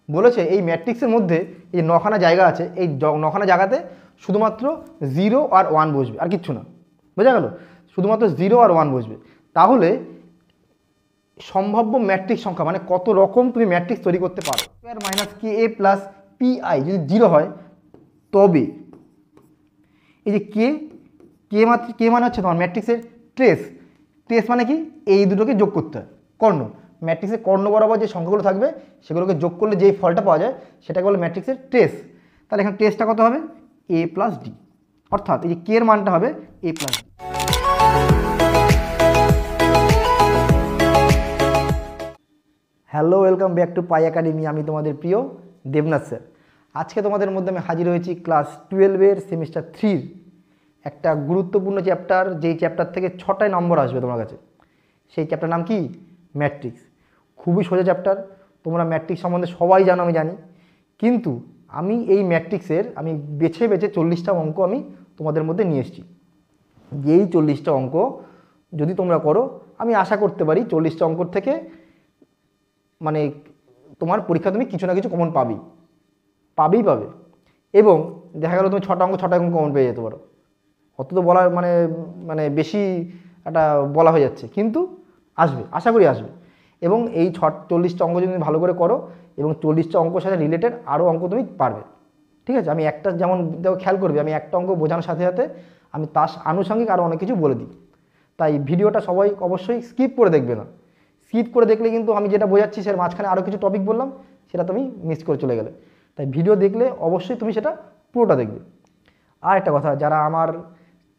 বলেছে এই ম্যাট্রিক্সের মধ্যে এই 9খানা জায়গা আছে, এই 9খানা জায়গাতে শুধুমাত্র 0 আর 1 বসবে, আর কিচ্ছু না। বোঝা গেল? শুধুমাত্র 0 আর 1 বসবে। তাহলে সম্ভাব্য ম্যাট্রিক্স সংখ্যা মানে কত রকম তুমি ম্যাট্রিক্স তৈরি করতে পারো। Square minus K A plus PI যদি 0 হয়, তবে এই যে কে মানে হচ্ছে তোমার ম্যাট্রিক্সের ট্রেস মানে কি, এই দুটোকে যোগ করতে হয়, কর্ণ। ম্যাট্রিক্সের কর্ণ বরাবর যে সংখ্যাগুলো থাকবে সেগুলোকে যোগ করলে যেই ফলটা পাওয়া যায় সেটাকে বলে ম্যাট্রিক্সের ট্রেস। তাহলে এখানে ট্রেসটা কত হবে? এ প্লাস ডি, অর্থাৎ এই যে কে এর মানটা হবে A plus D. Hello, welcome back to Pi academy. আমি তোমাদের প্রিয় দেবনাথ স্যার। আজকে তোমাদের মধ্যে আমি হাজির হয়েছি ক্লাস 12-এর সেমিস্টার 3-র একটা গুরুত্বপূর্ণ চ্যাপ্টার, যেই চ্যাপ্টার থেকে 6টায় নম্বর আসবে তোমার কাছে। সেই চ্যাপ্টার নাম কি? ম্যাট্রিক্স। খুবই সোজা চ্যাপ্টার, তোমরা ম্যাট্রিক্স সম্বন্ধে সবাই জানো, আমি জানি। কিন্তু আমি এই ম্যাট্রিক্সের বেছে 40টা অঙ্ক আমি তোমাদের মধ্যে নিয়ে এসেছি। যেই 40টা অঙ্ক যদি তোমরা করো, আমি আশা করতে পারি 40টা অঙ্কর থেকে মানে তোমার পরীক্ষা তুমি কিছু না কিছু কমন পাবে। এবং দেখা গেল তুমি 6টা অঙ্ক 6টা অঙ্ক কমন পেয়ে যেতে পারো। অত তো বলার মানে বেশি একটা বলা হয়ে যাচ্ছে, কিন্তু আসবে, আশা করি আসবে। এবং এই 40টা অঙ্ক যদি তুমি ভালো করে করো এবং 40টা অঙ্কর সাথে রিলেটেড আরও অঙ্ক তুমি পারবে। ঠিক আছে? আমি একটা যেমন দেখো খেয়াল করবে, আমি একটা অঙ্ক বোঝানোর সাথে সাথে আমি তার আনুষঙ্গিক আরও অনেক কিছু বলে দিই। তাই ভিডিওটা সবাই অবশ্যই স্কিপ করে দেখবে না। স্কিপ করে দেখলে কিন্তু আমি যেটা বোঝাচ্ছি সেটার মাঝখানে আরও কিছু টপিক বললাম, সেটা তুমি মিস করে চলে গেলে। তাই ভিডিও দেখলে অবশ্যই তুমি সেটা পুরোটা দেখবে। আর একটা কথা, যারা আমার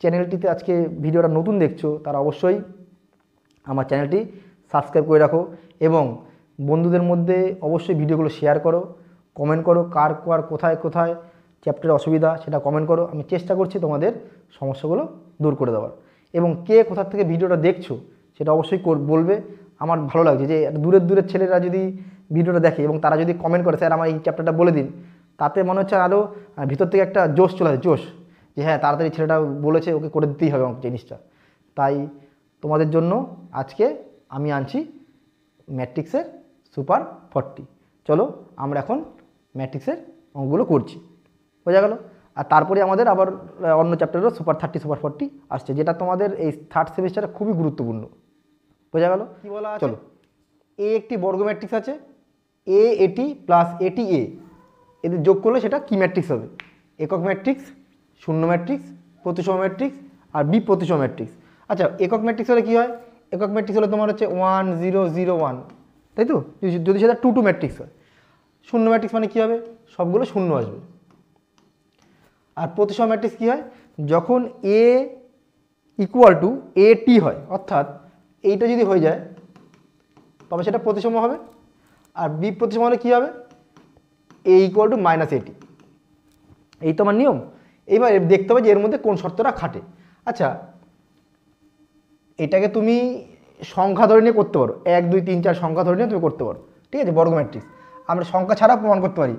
চ্যানেলটিতে আজকে ভিডিওটা নতুন দেখছো, তারা অবশ্যই আমার চ্যানেলটি সাবস্ক্রাইব করে রাখো এবং বন্ধুদের মধ্যে অবশ্যই ভিডিওগুলো শেয়ার করো, কমেন্ট করো, কার কোথায় কোথায় চ্যাপ্টারের অসুবিধা সেটা কমেন্ট করো। আমি চেষ্টা করছি তোমাদের সমস্যাগুলো দূর করে দেওয়ার। এবং কে কোথা থেকে ভিডিওটা দেখছো সেটা অবশ্যই বলবে। আমার ভালো লাগছে যে দূরের ছেলেরা যদি ভিডিওটা দেখে এবং তারা যদি কমেন্ট করে, স্যার আমার এই চ্যাপ্টারটা বলে দিন, তাতে মনে হচ্ছে আরও ভিতর থেকে একটা জোশ চলে আসে, জোশ, যে হ্যাঁ তাড়াতাড়ি ছেলেটা বলেছে, ওকে করে দিতেই হবে আমার জিনিসটা। তাই তোমাদের জন্য আজকে আমি আনছি ম্যাট্রিক্সের সুপার 40। চলো আমরা এখন ম্যাট্রিক্সের অঙ্কগুলো করছি। বোঝা গেল? আর তারপরে আমাদের আবার অন্য চ্যাপ্টারেরও সুপার 30 সুপার 40 আসছে, যেটা তোমাদের এই 3rd সেমিস্টারে খুবই গুরুত্বপূর্ণ। বোঝা গেল? কি বলা আছে? চলো, এ একটি বর্গ ম্যাট্রিক্স আছে, এ এটি প্লাস এটি এ, এদের যোগ করলে সেটা কি ম্যাট্রিক্স হবে? একক ম্যাট্রিক্স, শূন্য ম্যাট্রিক্স, প্রতিসম ম্যাট্রিক্স আর বিপ্রতিসম ম্যাট্রিক্স। আচ্ছা, একক ম্যাট্রিক্স হলে কী হয়? একক ম্যাট্রিক্স হলে তোমার হচ্ছে 1 0 0 1, তাই তো? যদি সেটা 2 2 ম্যাট্রিক্স হয়। শূন্য ম্যাট্রিক্স মানে কী হবে? সবগুলো শূন্য আসবে। আর প্রতিসম ম্যাট্রিক্স কী হয়? যখন এ ইকুয়াল টু এ টি হয়, অর্থাৎ এইটা যদি হয়ে যায় তবে সেটা প্রতিসম হবে। আর বিপ্রতিসম হলে কী হবে? এ ইকুয়াল টু মাইনাস এটি। এই তো আমার নিয়ম। এইবার দেখতে হবে যে এর মধ্যে কোন শর্তটা খাটে। আচ্ছা, এটাকে তুমি সংখ্যা ধরে নিয়ে করতে পারো, 1 2 3 4 সংখ্যা ধরে নিয়ে তুমি করতে পারো। ঠিক আছে? বর্গ ম্যাট্রিক্স আমরা সংখ্যা ছাড়া প্রমাণ করতে পারি।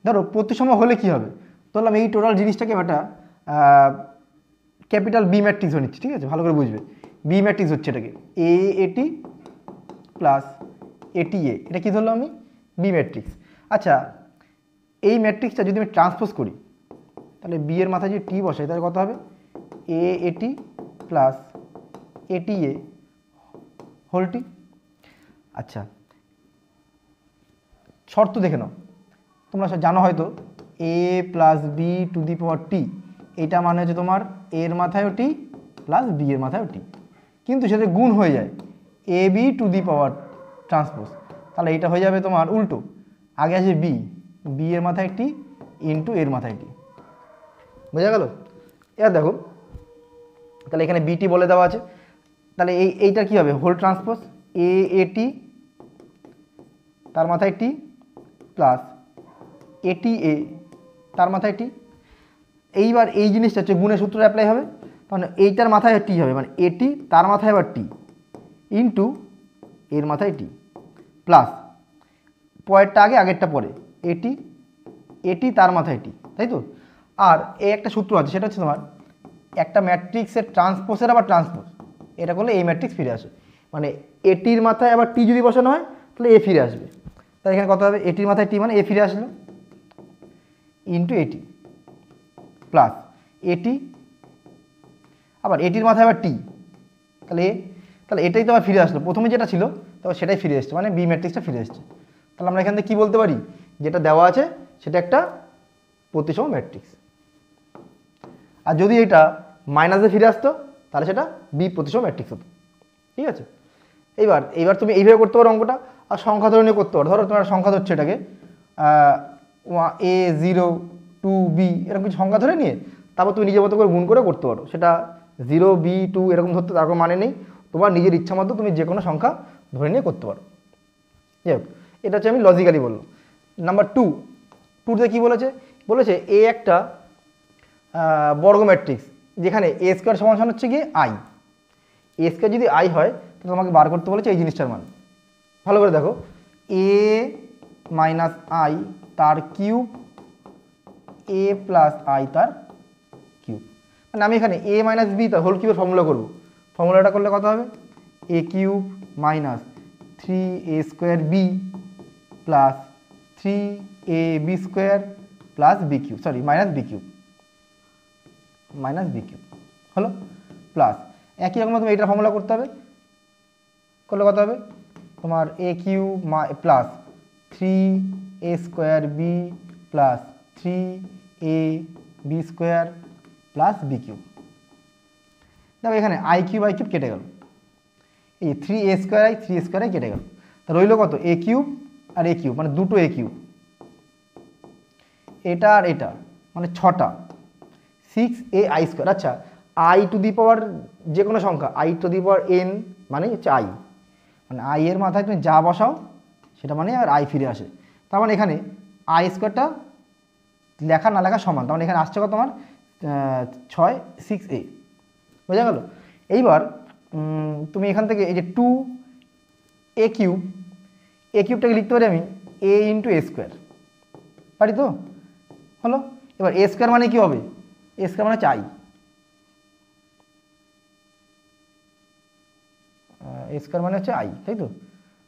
ধরো প্রতিসম হলে কি হবে? ধরলাম এই টোটাল জিনিসটাকে একটা ক্যাপিটাল বি ম্যাট্রিক্স হয়ে নিচ্ছি। ঠিক আছে? ভালো করে বুঝবে, বি ম্যাট্রিক্স হচ্ছে এটাকে এ এটি প্লাস এটি এ, এটা কী ধরলাম আমি? B matrix. আচ্ছা, এই ম্যাট্রিক্সটা যদি আমি ট্রান্সপোজ করি, তাহলে বি এর মাথায় যদি টি বসাই তাহলে কত হবে? এ এটি প্লাস এটি এ হোল টি। আচ্ছা, শর্ত দেখে নাও, তোমরা জানো হয়তো এ প্লাস বি টু দি পাওয়ার টি, এটা মানে হচ্ছে তোমার এর মাথায়ও টি প্লাস বি এর মাথায়ও টি, কিন্তু সেটা গুণ হয়ে যায় A B to the power transpose. তাহলে এটা হয়ে যাবে তোমার উল্টো, আগে আসবে বি এর মাথায় টি ইন্টু এর মাথায় টি। বোঝা গেল? এবার দেখো, তাহলে এখানে বিটি বলে দেওয়া আছে, তাহলে এইটা কী হবে? হোল ট্রান্সপোজ এ এটি তার মাথায় টি প্লাস এটি এ তার মাথায় টি। এইবার এই জিনিসটা হচ্ছে গুণের সূত্র অ্যাপ্লাই হবে, তাহলে এইটার মাথায় টি হবে, মানে এটি তার মাথায় আবার টি ইন্টু এর মাথায় টি প্লাস পরেরটা আগে আগেরটা পরে এটি তার মাথায় টি, তাই তো? আর এই একটা সূত্র আছে, সেটা হচ্ছে তোমার একটা ম্যাট্রিক্সের ট্রান্সপোজের আবার ট্রান্সপোজ, এটা করলে এই ম্যাট্রিক্স ফিরে আসে। মানে এটির মাথায় আবার টি যদি বসানো হয় তাহলে এ ফিরে আসবে। তাই এখানে কত হবে, এটির মাথায় টি মানে এ ফিরে আসলো ইন্টু এটি প্লাস এটি, আবার এটির মাথায় আবার টি, তাহলে তাহলে এটাই তো আবার ফিরে আসলো, প্রথমে যেটা ছিল তবে সেটাই ফিরে এসছে, মানে বি ম্যাট্রিক্সটা ফিরে এসছে। তাহলে আমরা এখান থেকে কী বলতে পারি, যেটা দেওয়া আছে সেটা একটা প্রতিসম ম্যাট্রিক্স। আর যদি এটা মাইনাসে ফিরে আসতো তাহলে সেটা বি প্রতিসম ম্যাট্রিক্স হতো। ঠিক আছে, এইবার তুমি এইভাবে করতে পারো অঙ্কটা, আর সংখ্যা ধরে নিয়ে করতে পারো। ধরো তোমার সংখ্যা ধরছে এটাকে A0 2B এরকম কিছু সংখ্যা ধরে নিয়ে তারপর তুমি নিজের মতো করে গুণ করে করতে পারো। সেটা 0 B 2 এরকম ধরতে তার কোনো মানে নেই, তোমার নিজের ইচ্ছা মতো তুমি যে কোনো সংখ্যা ধরে নিয়ে করতে পারো। যাই হোক, এটা হচ্ছে আমি লজিক্যালি বললাম। নাম্বার 2তে কী বলেছে, বলেছে এ একটা বর্গ ম্যাট্রিক্স যেখানে এ স্কোয়ার সমান হচ্ছে গিয়ে আই। এ স্কোয়ার যদি আই হয় তাহলে তোমাকে বার করতে বলেছে এই জিনিসটার মান। ভালো করে দেখো, এ মাইনাস আই তার কিউব এ প্লাস আই তার কিউব, মানে আমি এখানে এ মাইনাস বি তার হোল কিউবের ফর্মুলা করবো। ফর্মুলাটা করলে কত হবে, A cube minus 3a square B plus 3ab square plus B cube, sorry minus B cube হলো, প্লাস একই রকম তুমি এইটার ফর্মুলা করতে হবে, করলে কত হবে তোমার A cube plus 3a square B plus 3ab square plus B cube. দেখো এখানে আই কিউব কেটে গেল, এই 3a square I 3a square I কেটে গেল, তা রইল কত এ কিউব আর এ কিউব, মানে দুটো এ কিউব, এটা আর এটা মানে 6টা 6ai স্কোয়ার। আচ্ছা, আই টু দি পাওয়ার যে কোনো সংখ্যা I two the power n মানে হচ্ছে আই, মানে আই এর মাথায় তুমি যা বসাও সেটা মানে আর আই ফিরে আসে। তার মানে এখানে আই স্কোয়ারটা লেখা না লেখা সমান, তার মানে এখানে আসছে কত তোমার 6a, বোঝা গেল। এইবার তুমি এখান থেকে এই যে 2a কিউবটাকে লিখতে পারি আমি a ইন্টু এ স্কোয়ার, পারি তো, হলো। এবার এ স্কোয়ার মানে কি হবে, এ স্কোয়ার মানে হচ্ছে আই, এ স্কোয়ার মানে হচ্ছে আই, তাই তো।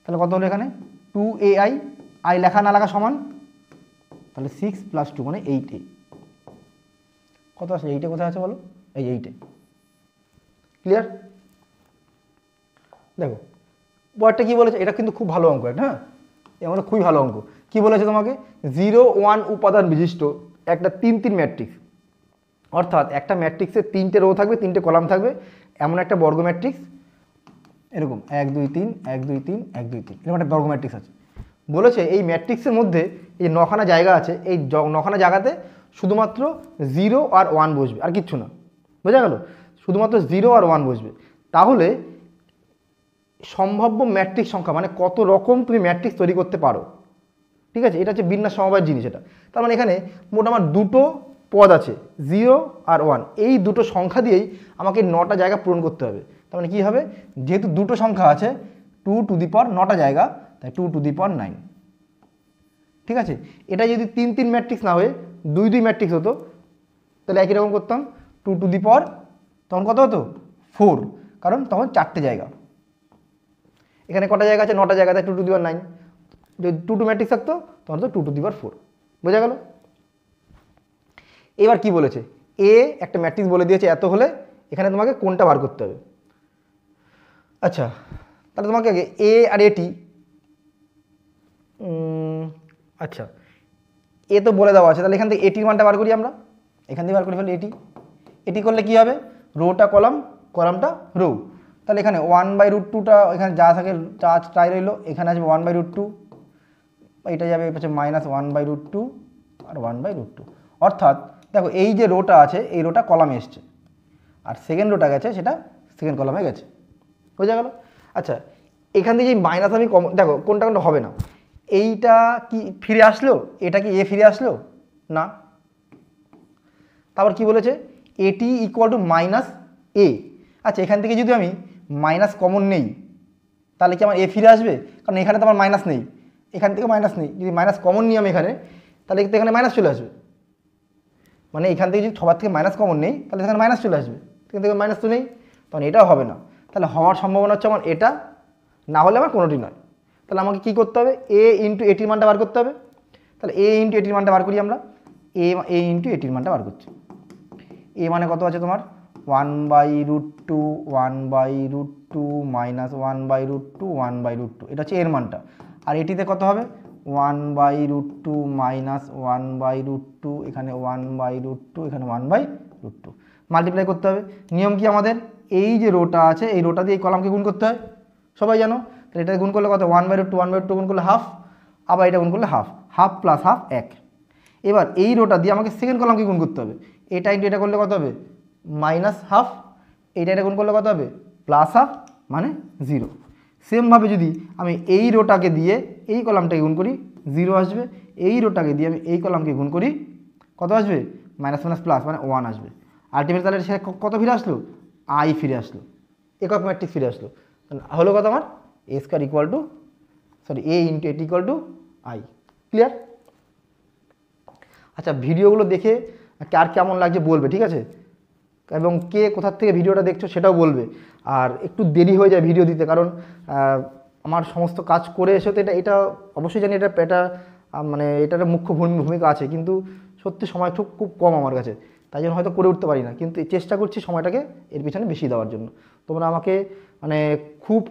তাহলে কত হলো এখানে 2ai, আই লেখা না লেখা সমান, তাহলে 6 + 2 মানে 8a। কত আছে, 8 কোথায় আছে বলো, এই 8। ক্লিয়ার? দেখো পরেরটা কী বলেছে, এটা কিন্তু খুব ভালো অঙ্ক একটা, হ্যাঁ এমন খুবই ভালো অঙ্ক। কি বলেছে তোমাকে, 0 1 উপাদান বিশিষ্ট একটা 3 ম্যাট্রিক্স, অর্থাৎ একটা ম্যাট্রিক্সে 3টে রো থাকবে 3টে কলাম থাকবে, এমন একটা বর্গ ম্যাট্রিক্স, এরকম 1 2 3 1 2 3 1 2 3 এরকম একটা বর্গ ম্যাট্রিক্স আছে। বলেছে এই ম্যাট্রিক্সের মধ্যে এই 9খানা জায়গা আছে, এই 9খানা জায়গাতে শুধুমাত্র 0 আর 1 বসবে, আর কিচ্ছু না, বোঝা গেল, শুধুমাত্র 0 আর 1 বসবে। তাহলে সম্ভাব্য ম্যাট্রিক্স সংখ্যা মানে কত রকম তুমি ম্যাট্রিক্স তৈরি করতে পারো। ঠিক আছে, এটা হচ্ছে বিন্যাস সমবায়ের জিনিস এটা। তার মানে এখানে মোটামুটি দুটো পদ আছে 0 আর 1, এই দুটো সংখ্যা দিয়েই আমাকে 9টা জায়গা পূরণ করতে হবে। তার মানে কী হবে, যেহেতু দুটো সংখ্যা আছে 2 টু দি পাওয়ার 9টা জায়গা, তাই 2 টু দি পাওয়ার 9। ঠিক আছে, এটা যদি 3 ম্যাট্রিক্স না হয়ে 2 ম্যাট্রিক্স হতো তাহলে একই রকম করতাম, 2 টু দি পাওয়ার তখন কত হতো 4, কারণ তখন 4টে জায়গা, এখানে কটা জায়গা আছে 9টা জায়গা, তাই 2 টু দি পাওয়ার 9। যদি 2 ম্যাট্রিক্স থাকতো তখন তো 2 টু দি পাওয়ার 4, বোঝা গেল। এবার কি বলেছে, এ একটা ম্যাট্রিক্স বলে দিয়েছে এত হলে, এখানে তোমাকে কোনটা বার করতে হবে। আচ্ছা, তাহলে তোমাকে আগে এ আর এটি, আচ্ছা এ তো বলে দেওয়া আছে, তাহলে এখান থেকে এটির মানটা বার করি আমরা, এখান থেকে বার করে ফেলি এটি করলে কি হবে, রোটা কলাম, কলামটা রো। তাহলে এখানে 1/√2টা এখানে যা থাকে তাই রইলো, এখানে আসবে 1/√2, এইটা যাবে হচ্ছে -1/√2 আর 1/√2। অর্থাৎ দেখো এই যে রোটা আছে এই রোটা কলামে এসছে, আর সেকেন্ড রোটা গেছে সেটা সেকেন্ড কলামে গেছে, বোঝা গেল। আচ্ছা, এখান থেকে মাইনাস আমি দেখো কোনটা কোনটা হবে না, এইটা কি ফিরে আসলো, এটা কি এ ফিরে আসলো না। তারপর কি বলেছে, এটি ইকুয়াল টু -a। আচ্ছা, এখান থেকে যদি আমি মাইনাস কমন নেই তাহলে কি আমার এ ফিরে আসবে, কারণ এখানে তো আমার মাইনাস নেই, এখান থেকে মাইনাস নেই, যদি মাইনাস কমন নিই আমি এখানে তাহলে এখানে মাইনাস চলে আসবে, মানে এখান থেকে যদি সবার থেকে মাইনাস কমন নেই তাহলে এখানে মাইনাস চলে আসবে, এখান থেকে মাইনাস তো নেই, তখন এটাও হবে না। তাহলে হওয়ার সম্ভাবনা হচ্ছে আমার এটা, না হলে আমার কোনোটি নয়। তাহলে আমাকে কী করতে হবে, এ ইন্টু এটির মানটা বার করতে হবে। তাহলে এ ইন্টু এটির মানটা বার করি আমরা, এ ইন্টু এটির মানটা বার করছি। এ মানে কত আছে তোমার 1/√2 1/√2 মাইনাস 1/√2 1/√2, এটা হচ্ছে এর মানটা। আর এটিতে কত হবে 1/√2 মাইনাস 1/√2, এখানে 1/√2, এখানে 1/√2, মাল্টিপ্লাই করতে হবে। নিয়ম কি আমাদের, এই যে রোটা আছে এই রোটা দিয়ে এই কলামকে গুণ করতে হয়, সবাই জানো। তাহলে এটা গুণ করলে কত 1/√2 1/√2 গুণ করলে হাফ, আবার এটা গুণ করলে হাফ, হাফ প্লাস হাফ 1। এবার এই রোটা দিয়ে আমাকে সেকেন্ড কলামকে গুণ করতে হবে, এটা ইন্টু এটা করলে কত হবে মাইনাস হাফ, এটা গুণ করলে কত হবে প্লাস হাফ, মানে 0। সেমভাবে যদি আমি এই রোটাকে দিয়ে এই কলামটাকে গুণ করি 0 আসবে, এই রোটাকে দিয়ে আমি এই কলামকে গুণ করি কত আসবে মাইনাস মাইনাস প্লাস, মানে 1 আসবে। আলটিমেট তাহলে সে কত ফিরে আসলো, আই ফিরে আসলো, একক ম্যাট্রিক্স ফিরে আসলো। হলো কত আমার A square equal to A into এটি ইকুয়াল টু আই। ক্লিয়ার? আচ্ছা, ভিডিওগুলো দেখে কার কেমন লাগছে বলবে, ঠিক আছে? এবং কে কোথার থেকে ভিডিওটা দেখছো সেটাও বলবে। আর একটু দেরি হয়ে যায় ভিডিও দিতে, কারণ আমার সমস্ত কাজ করে এসে তো এটা অবশ্যই জানি এটা মানে এটার মুখ্য ভূমিকা আছে, কিন্তু সত্যি সময় খুব কম আমার কাছে, তাই জন্য হয়তো করে উঠতে পারি না, কিন্তু চেষ্টা করছি সময়টাকে এর পিছনে বেশি দেওয়ার জন্য। তোমরা আমাকে মানে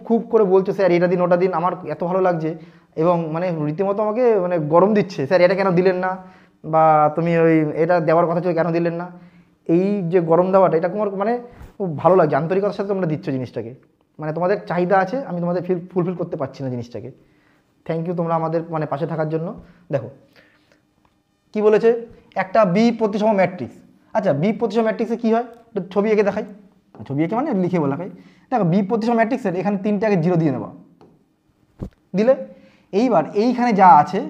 খুব করে বলছো স্যার এটা দিন ওটা দিন, আমার এত ভালো লাগছে, এবং মানে রীতিমতো আমাকে মানে গরম দিচ্ছে, স্যার এটা কেন দিলেন না, বা তুমি ওই এটা দেওয়ার কথা ছিল কেন দিলেন না। এই যে গরম দেওয়াটা এটা তোমার মানে খুব ভালো লাগছে, আন্তরিকতার সাথে তোমরা দিচ্ছ জিনিসটাকে, মানে তোমাদের চাহিদা আছে, আমি তোমাদের ফুলফিল করতে পারছি না জিনিসটাকে। থ্যাংক ইউ তোমরা আমাদের মানে পাশে থাকার জন্য। দেখো কি বলেছে, একটা বি প্রতিসম ম্যাট্রিক্স। আচ্ছা, বি প্রতিসম ম্যাট্রিক্সে কী হয়, ছবি এঁকে দেখাই, ছবি এঁকে মানে লিখে বলা হয়। দেখো বি প্রতিসম ম্যাট্রিক্সের এখানে 3টে আগে 0 দিয়ে নেবা, দিলে এইবার এইখানে যা আছে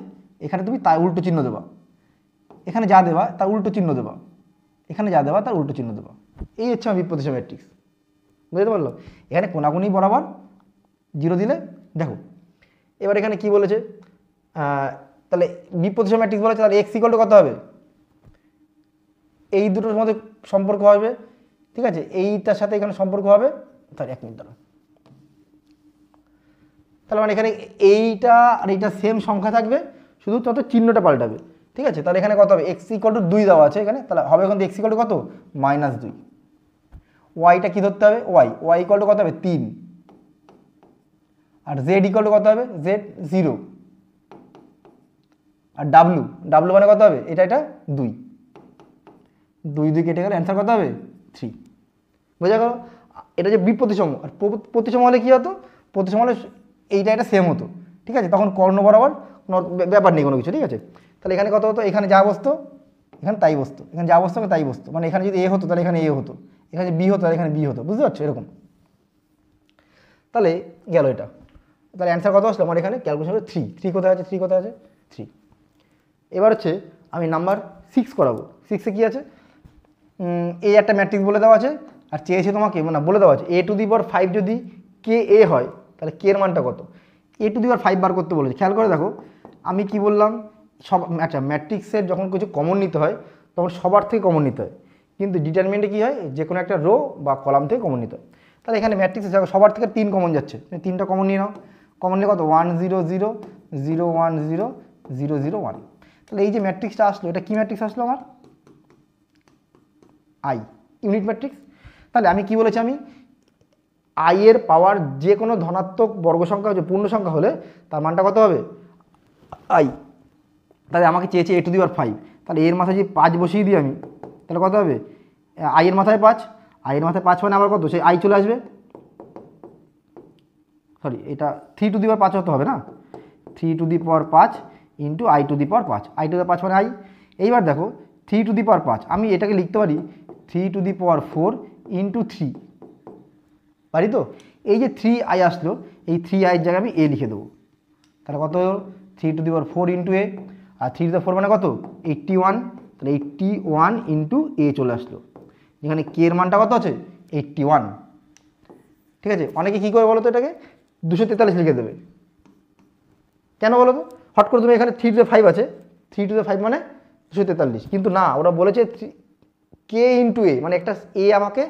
এখানে তুমি তাই উল্টো চিহ্ন দেবা, এখানে যা দেবা তার উল্টো চিহ্ন দেবা, এখানে যা দেবা তার উল্টো চিহ্ন দেবা। এই হচ্ছে আমার বি প্রতিসম ম্যাট্রিক্স, বুঝতে পারলো? এখানে কোনাকুনি বরাবর 0 দিলে। দেখো এবার এখানে কি বলেছে, তাহলে বি প্রতিসম ম্যাট্রিক্স বলেছে, তাহলে এক্স ইকুয়াল টু কত হবে, এই দুটোর মধ্যে সম্পর্ক হবে, ঠিক আছে? এইটার সাথে এখানে সম্পর্ক হবে, তাহলে 1 মিনিট দাঁড়ান। তাহলে মানে এখানে এইটা আর এইটা সেম সংখ্যা থাকবে, শুধু তত চিহ্নটা পাল্টাবে, ঠিক আছে? তাহলে এখানে কত হবে, এক্স ইকুয়াল টু 2 দেওয়া আছে এখানে, তাহলে হবে এখন এক্স ইকুয়াল টু কত -2। ওয়াইটা কি ধরতে হবে, ওয়াই ইকুয়াল টু কত হবে 3, আর জেড ইকুয়াল টু কত হবে, জেড 0, আর ডাব্লু মানে কত হবে, এটা 2, 2 কেটে গেলে অ্যান্সার কত হবে 3। বোঝা গেল? এটা যে বিপ্রতিসম, আর প্রতিসম হলে কী হতো, প্রতিসম হলে এইটা সেম হতো, ঠিক আছে? তখন কর্ণ বরাবর কোনো ব্যাপার নেই কোনো কিছু, ঠিক আছে? তাহলে এখানে কত হতো, এখানে যা বসতো এখানে তাই বসতো, এখানে যা বসতো তাই বসতো, মানে এখানে যদি এ হতো তাহলে এখানে এ হতো, এখানে বি হতো তাহলে এখানে বি হতো, বুঝতে পারছো এরকম? তাহলে গেল এটা, তাহলে অ্যান্সার কত আসলো আমার এখানে, ক্যালকুলেশন করে 3 কোথায় আছে, 3 কোথায় আছে 3। এবার হচ্ছে আমি নাম্বার 6 করাবো। 6-এ কী আছে, এই একটা ম্যাট্রিক্স বলে দেওয়া আছে, আর চেয়েছে তোমাকে মানে বলে দেওয়া আছে a⁵ যদি কে এ হয় তাহলে কে এর মানটা কত, a⁵ বার করতে বলেছে। খেয়াল করে দেখো আমি কি বললাম, সব আচ্ছা ম্যাট্রিক্সের যখন কিছু কমন নিতে হয় তখন সবার থেকে কমন নিতে হয়, কিন্তু ডিটারমিনেন্টে কী হয়, যে কোনো একটা রো বা কলাম থেকে কমন নিতে হয়। তাহলে এখানে ম্যাট্রিক্সে দেখো সবার থেকে 3 কমন যাচ্ছে, 3টা কমন নিয়ে নাও। কমন নিয়ে কত 1 0 0 0 1 0 0 0 1। তাহলে এই যে ম্যাট্রিক্সটা আসলো, এটা কী ম্যাট্রিক্স আসলো আমার, আই, ইউনিট ম্যাট্রিক্স। তাহলে আমি কি বলেছি, আমি আই এর পাওয়ার যে কোনো ধনাত্মক বর্গ সংখ্যা যে পূর্ণ সংখ্যা হলে তার মানটা কত হবে আই। তাহলে আমাকে চেয়েছে a⁵, তাহলে এর মাথায় যদি 5 বসিয়ে দিই আমি, তাহলে কত হবে, আই এর মাথায় 5, আই এর মাথায় 5 মানে আবার কত, সেই আই চলে আসবে, সরি এটা 3⁵ হতে হবে না, 3⁵ ইন্টু i⁵, i⁵ মানে আই। এইবার দেখো 3⁵, আমি এটাকে লিখতে পারি 3⁴ ইন্টু 3, পারি তো? এই যে 3i আসলো, এই 3i এর জায়গায় আমি a লিখে দেবো, তাহলে কত হলো 3⁴ ইন্টু a, আর 3⁴ মানে কত 81, তাহলে 81 ইন্টু a চলে আসলো, যেখানে কে এর মানটা কত আছে 81, ঠিক আছে? অনেকে কী করে বলো তো, এটাকে 243 লিখে দেবে, কেন বলো তো? হট করে তুমি এখানে 3⁵ আছে, 3⁵ মানে 243, কিন্তু না, ওরা বলেছে কে ইন্টু এ, মানে একটা এ আমাকে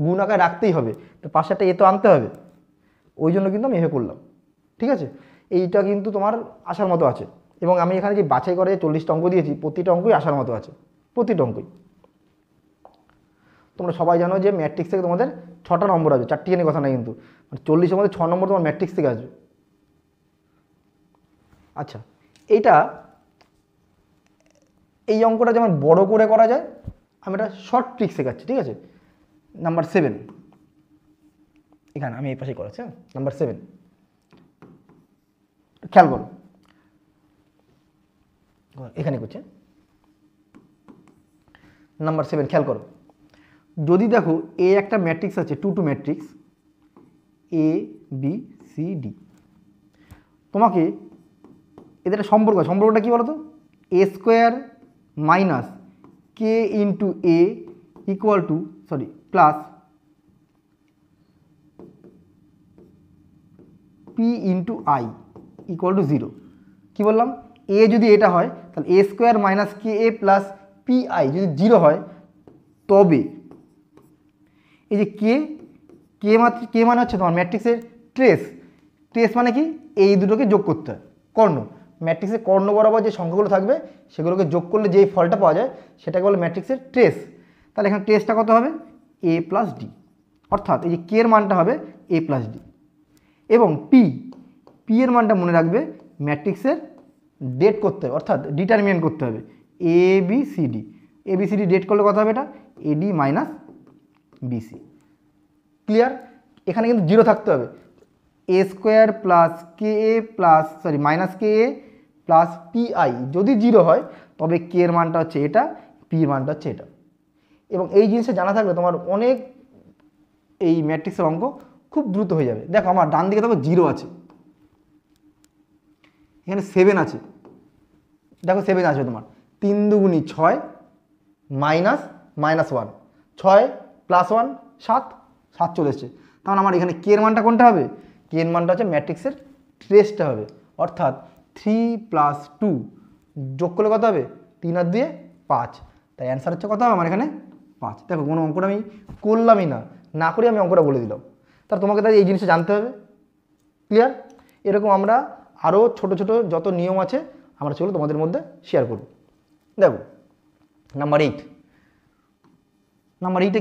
গুণ আকারে রাখতেই হবে, তো পাশে একটা এ তো আনতে হবে, ওই জন্য কিন্তু আমি এভাবে করলাম, ঠিক আছে? এইটা কিন্তু তোমার আসার মতো আছে। এবং আমি এখানে যে বাছাই করে 40টা অঙ্ক দিয়েছি, প্রতিটা অঙ্কই আসার মতো আছে, প্রতিটা অঙ্কই। তোমরা সবাই জানো যে ম্যাট্রিক্স থেকে তোমাদের 6টা নম্বর আসবে, 4টি নিয়ে কথা না, কিন্তু 40-এর মধ্যে 6 নম্বর তোমার ম্যাট্রিক্স থেকে আসবে। আচ্ছা, এইটা এই অঙ্কটা যেমন বড় করে করা যায়, আমি একটা শর্ট ট্রিক শেখাচ্ছি, ঠিক আছে? নাম্বার 7, এখানে আমি এই পাশে করাচ্ছি। হ্যাঁ, নাম্বার 7 খেয়াল করো, এখানে করছে নাম্বার 7, খেয়াল করো। যদি দেখো এ একটা ম্যাট্রিক্স আছে, 2 matrix A B C D, তোমাকে এদের একটা সম্পর্কটা কি বলো তো? A square minus K into A equal to plus P into I equal to 0। কী বললাম? এ যদি এটা হয় তাহলে এ square minus K A plus P I যদি 0 হয়, তবে এই যে কে মানে হচ্ছে তোমার ম্যাট্রিক্সের ট্রেস মানে কি? এই দুটোকে যোগ করতে হয়, কর্ণ। ম্যাট্রিক্সের কর্ণ বরাবর যে সংখ্যাগুলো থাকবে সেগুলোকে যোগ করলে যেই ফলটা পাওয়া যায় সেটাকে বলে ম্যাট্রিক্সের ট্রেস। তাহলে এখানে ট্রেসটা কত হবে? এ প্লাস ডি, অর্থাৎ এই যে কে এর মানটা হবে এ প্লাস ডি। এবং পি এর মানটা মনে রাখবে ম্যাট্রিক্সের ডেট করতে হবে, অর্থাৎ ডিটারমিনেন্ট করতে হবে এ বি সি ডি ডেট করলে কত হবে? এটা এডি মাইনাস বিসি। ক্লিয়ার? এখানে কিন্তু 0 থাকতে হবে। A square plus K A plus minus K A plus P I যদি 0 হয়, তবে কে এর মানটা হচ্ছে এটা, পি এর মানটা হচ্ছে এটা। এবং এই জিনিসটা জানা থাকলে তোমার অনেক এই ম্যাট্রিক্সের অঙ্ক খুব দ্রুত হয়ে যাবে। দেখো আমার ডান দিকে দেখো 0 আছে, এখানে 7 আছে, দেখো 7 আসবে তোমার 3 দুগুণী 6 মাইনাস 1, 6 প্লাস 1 7 চলে এসছে। তাহলে আমার এখানে কে এর মানটা কোনটা হবে? কে এর মানটা হচ্ছে ম্যাট্রিক্সের ট্রেসটা হবে, অর্থাৎ 3 প্লাস 2 যোগ করলে কত হবে? 3 আর 2 5, তাই অ্যান্সার হচ্ছে কত হবে আমার এখানে? 5। দেখো কোনো অঙ্কটা আমি করলামই না করে আমি অঙ্কটা বলে দিলাম। তাহলে তোমাকে তাই এই জিনিসটা জানতে হবে। ক্লিয়ার? এরকম আমরা আরও ছোট ছোট যত নিয়ম আছে আমরা সেগুলো তোমাদের মধ্যে শেয়ার করব। দেখো নাম্বার 8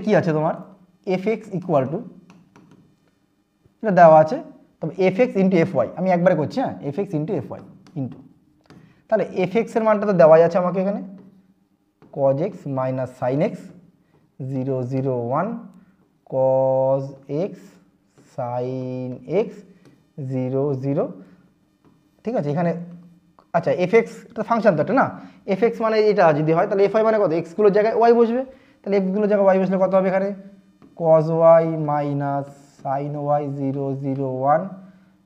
কী আছে তোমার? এফ এক্স ইকুয়াল টু, এটা দেওয়া আছে, তবে f x into f y, আমি একবারে করছি। হ্যাঁ, f x into f y into, তাহলে এফ এক্সের মানটা তো দেওয়াই আছে আমাকে এখানে, cos x minus sign x 0 0 1 cos x sin x 0 0, ঠিক আছে? এখানে আচ্ছা এফ এক্স একটা ফাংশন তো একটা না, এফ এক্স মানে এটা যদি হয় তাহলে এফ ওয়াই মানে কত? এক্সগুলোর জায়গায় ওয়াই বসবে, তাহলে এক্সগুলোর জায়গায় ওয়াই বসলে কত হবে এখানে? Cos y minus sin y 0 0 1,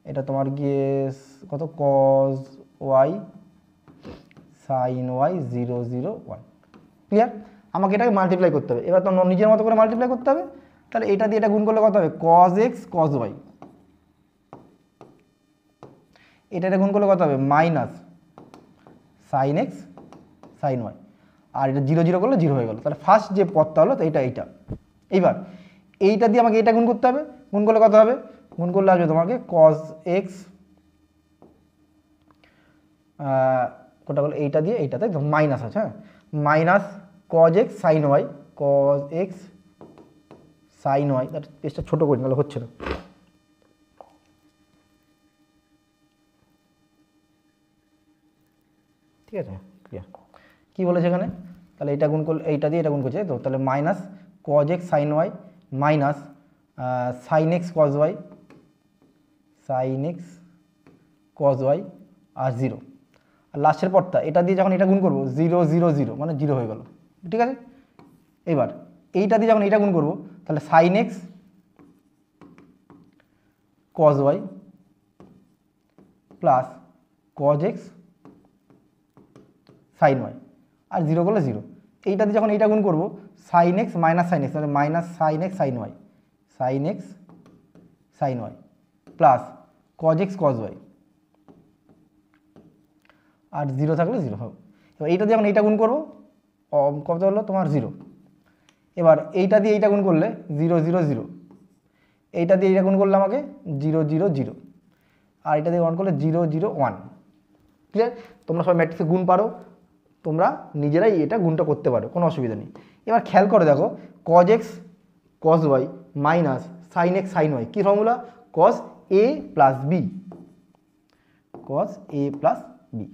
এটা তোমার গিয়ে কত? Cos Y sin y 0 0 1। Clear? আমাকে এটাকে মাল্টিপ্লাই করতে হবে, এবার তোমার নিজের মতো করে মাল্টিপ্লাই করতে হবে। তাহলে এটা দিয়ে এটা গুণ করলে কত হবে? কজ এক্স কজ ওয়াই, এটা গুণ করলে কত হবে? Minus sign X sign Y, আর এটা 0 0 করলে 0 হয়ে গেল। তাহলে ফার্স্ট যে পদটা হলো এইটা। এইবার এইটা দিয়ে আমাকে এটা গুণ করতে হবে, গুণ করলে কত হবে? গুণ করলে আসবে তোমাকে কজ এক্স, কোটা বলো এইটা দিয়ে এইটাতে মাইনাস আছে, হ্যাঁ, minus cos x sign y, cos x sign y, পেজটা ছোটো করে নিলে হচ্ছে না। ঠিক আছে, ক্লিয়ার? কী বলেছে এখানে? তাহলে এটা গুণ করলে এইটা দিয়ে এটা গুণ করছে তো, তাহলে minus cos x sign Y minus sign X cos Y, sine X cos Y আর 0, আর লাস্টের পরটা এটা দিয়ে যখন এটা গুণ করবো 0 0 0 মানে 0 হয়ে গেল। ঠিক আছে? এবার এইটা দিয়ে যখন এটা গুণ করবো তাহলে sine X cos Y plus cos x sign Y আর 0 করলে 0, এইটা দিয়ে যখন এইটা গুণ করবো sine X minus sign X, তাহলে minus sign X sign Y, sine X sign Y plus cos X cos Y আর 0 থাকলে 0 হবে। এবার এইটা দিয়ে যখন এইটা গুণ করবো কত হলো তোমার 0, এবার এইটা দিয়ে এইটা গুণ করলে 0 0 0, এইটা দিয়ে এইটা গুণ করলে আমাকে 0 0 0, আর এটা দিয়ে 1 করলে 0 0 1। ক্লিয়ার? তোমরা সবাই ম্যাট্রিক্সে গুণ পারো, তোমরা নিজেরাই এটা গুণটা করতে পারো, কোনো অসুবিধা নেই। এবার খেয়াল করে দেখো cos x cos y minus sin x sin y কী formula? cos a plus B, cos a plus B.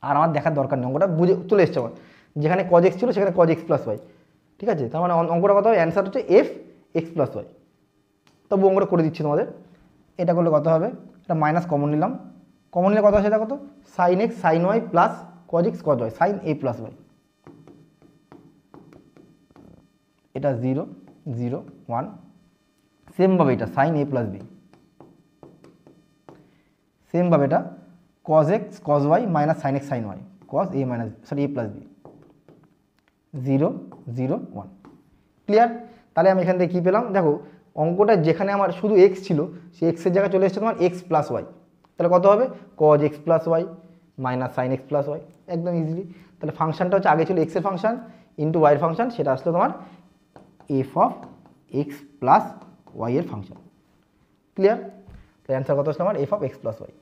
আর আমার দেখার দরকার নেই, অঙ্কটা বুঝে চলে এসছে আমার, যেখানে cos x ছিল সেখানে cos x প্লাস y। ঠিক আছে, তার মানে অঙ্কটা কত হবে? অ্যান্সার হচ্ছে f x প্লাস y। তবু অঙ্কটা করে দিচ্ছি তোমাদের। এটা করলে কত হবে? এটা মাইনাস কমন নিলাম, কমন নিলে কত আছে এটা কত? sin x sin y plus cos x cos y sin a plus y। এটা 0 0 1। সেমভাবে এটা sin a প্লাস বি, সেমভাবে এটা cos x cos y minus sin x sin y cos a minus a plus b 0 0 1। Clear? তাহলে আমি এখান থেকে কী পেলাম দেখো, অঙ্কটা যেখানে আমার শুধু x ছিল সেই x এর জায়গায় চলে এসেছে তোমার x প্লাস ওয়াই। তাহলে কত হবে? cos x plus y minus sin x plus y, একদম ইজিলি। তাহলে ফাংশনটা হচ্ছে আগে ছিল x এর ফাংশন ইন্টু ওয়াইয়ের ফাংশন, সেটা আসলে তোমার f of x plus y এর ফাংশন। ক্লিয়ার? তো অ্যান্সার কত আসলে আমার f of x plus y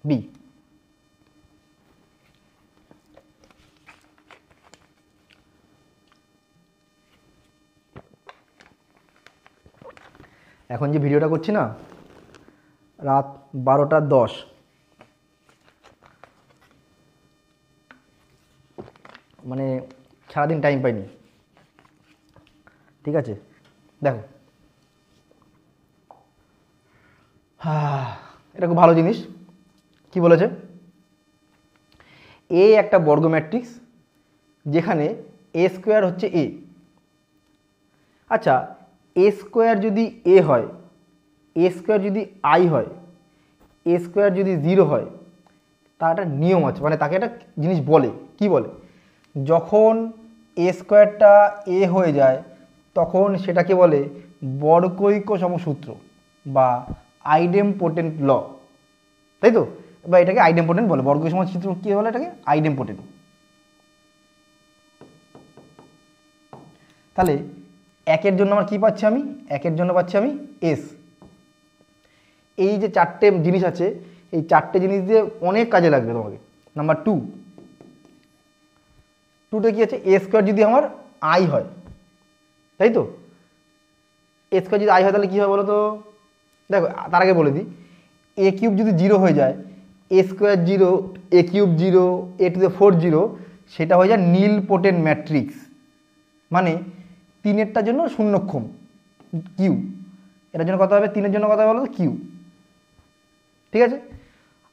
b. এখন যে ভিডিওটা করছি না, রাত 12টা 10, মানে সারাদিন টাইম পাইনি। ঠিক আছে, দেখো এটা খুব ভালো জিনিস। কি বলেছে? এ একটা বর্গ ম্যাট্রিক্স যেখানে এ স্কোয়ার হচ্ছে এ। আচ্ছা, এ স্কোয়ার যদি এ হয়, এ স্কোয়ার যদি আই হয়, এ স্কোয়ার যদি 0 হয়, তার একটা নিয়ম আছে, মানে তাকে একটা জিনিস বলে। কি বলে? যখন এ স্কোয়ারটা এ হয়ে যায় তখন সেটাকে বলে বর্গৈক সমসূত্র বা আইডেমপোটেন্ট ল, তাই তো? বা এটাকে আইডেমপোটেন্ট বলে, বর্গৈক সমসূত্র কী বলে এটাকে? আইডেমপোটেন্ট। তাহলে একের জন্য আমার কী পাচ্ছি? আমি একের জন্য পাচ্ছি আমি এস। এই যে চারটে জিনিস আছে, এই চারটে জিনিস দিয়ে অনেক কাজে লাগবে তোমাকে। নাম্বার 2, 2তে কী আছে? এ স্কোয়ার যদি আমার আই হয়, তাই তো? এ স্কোয়ার যদি আই হয় তাহলে কী হয় বলো তো? দেখো তার আগে বলে দিই, এ কিউব যদি 0 হয়ে যায়, A square 0 A cube 0 A to the 4 0, সেটা হয়ে যায় নীল পোটেন্ট ম্যাট্রিক্স। মানে 3এরটার জন্য শূন্যক্ষম কিউ, এটার জন্য কত হবে? 3-এর জন্য কত হবে বলো তো? কিউ। ঠিক আছে?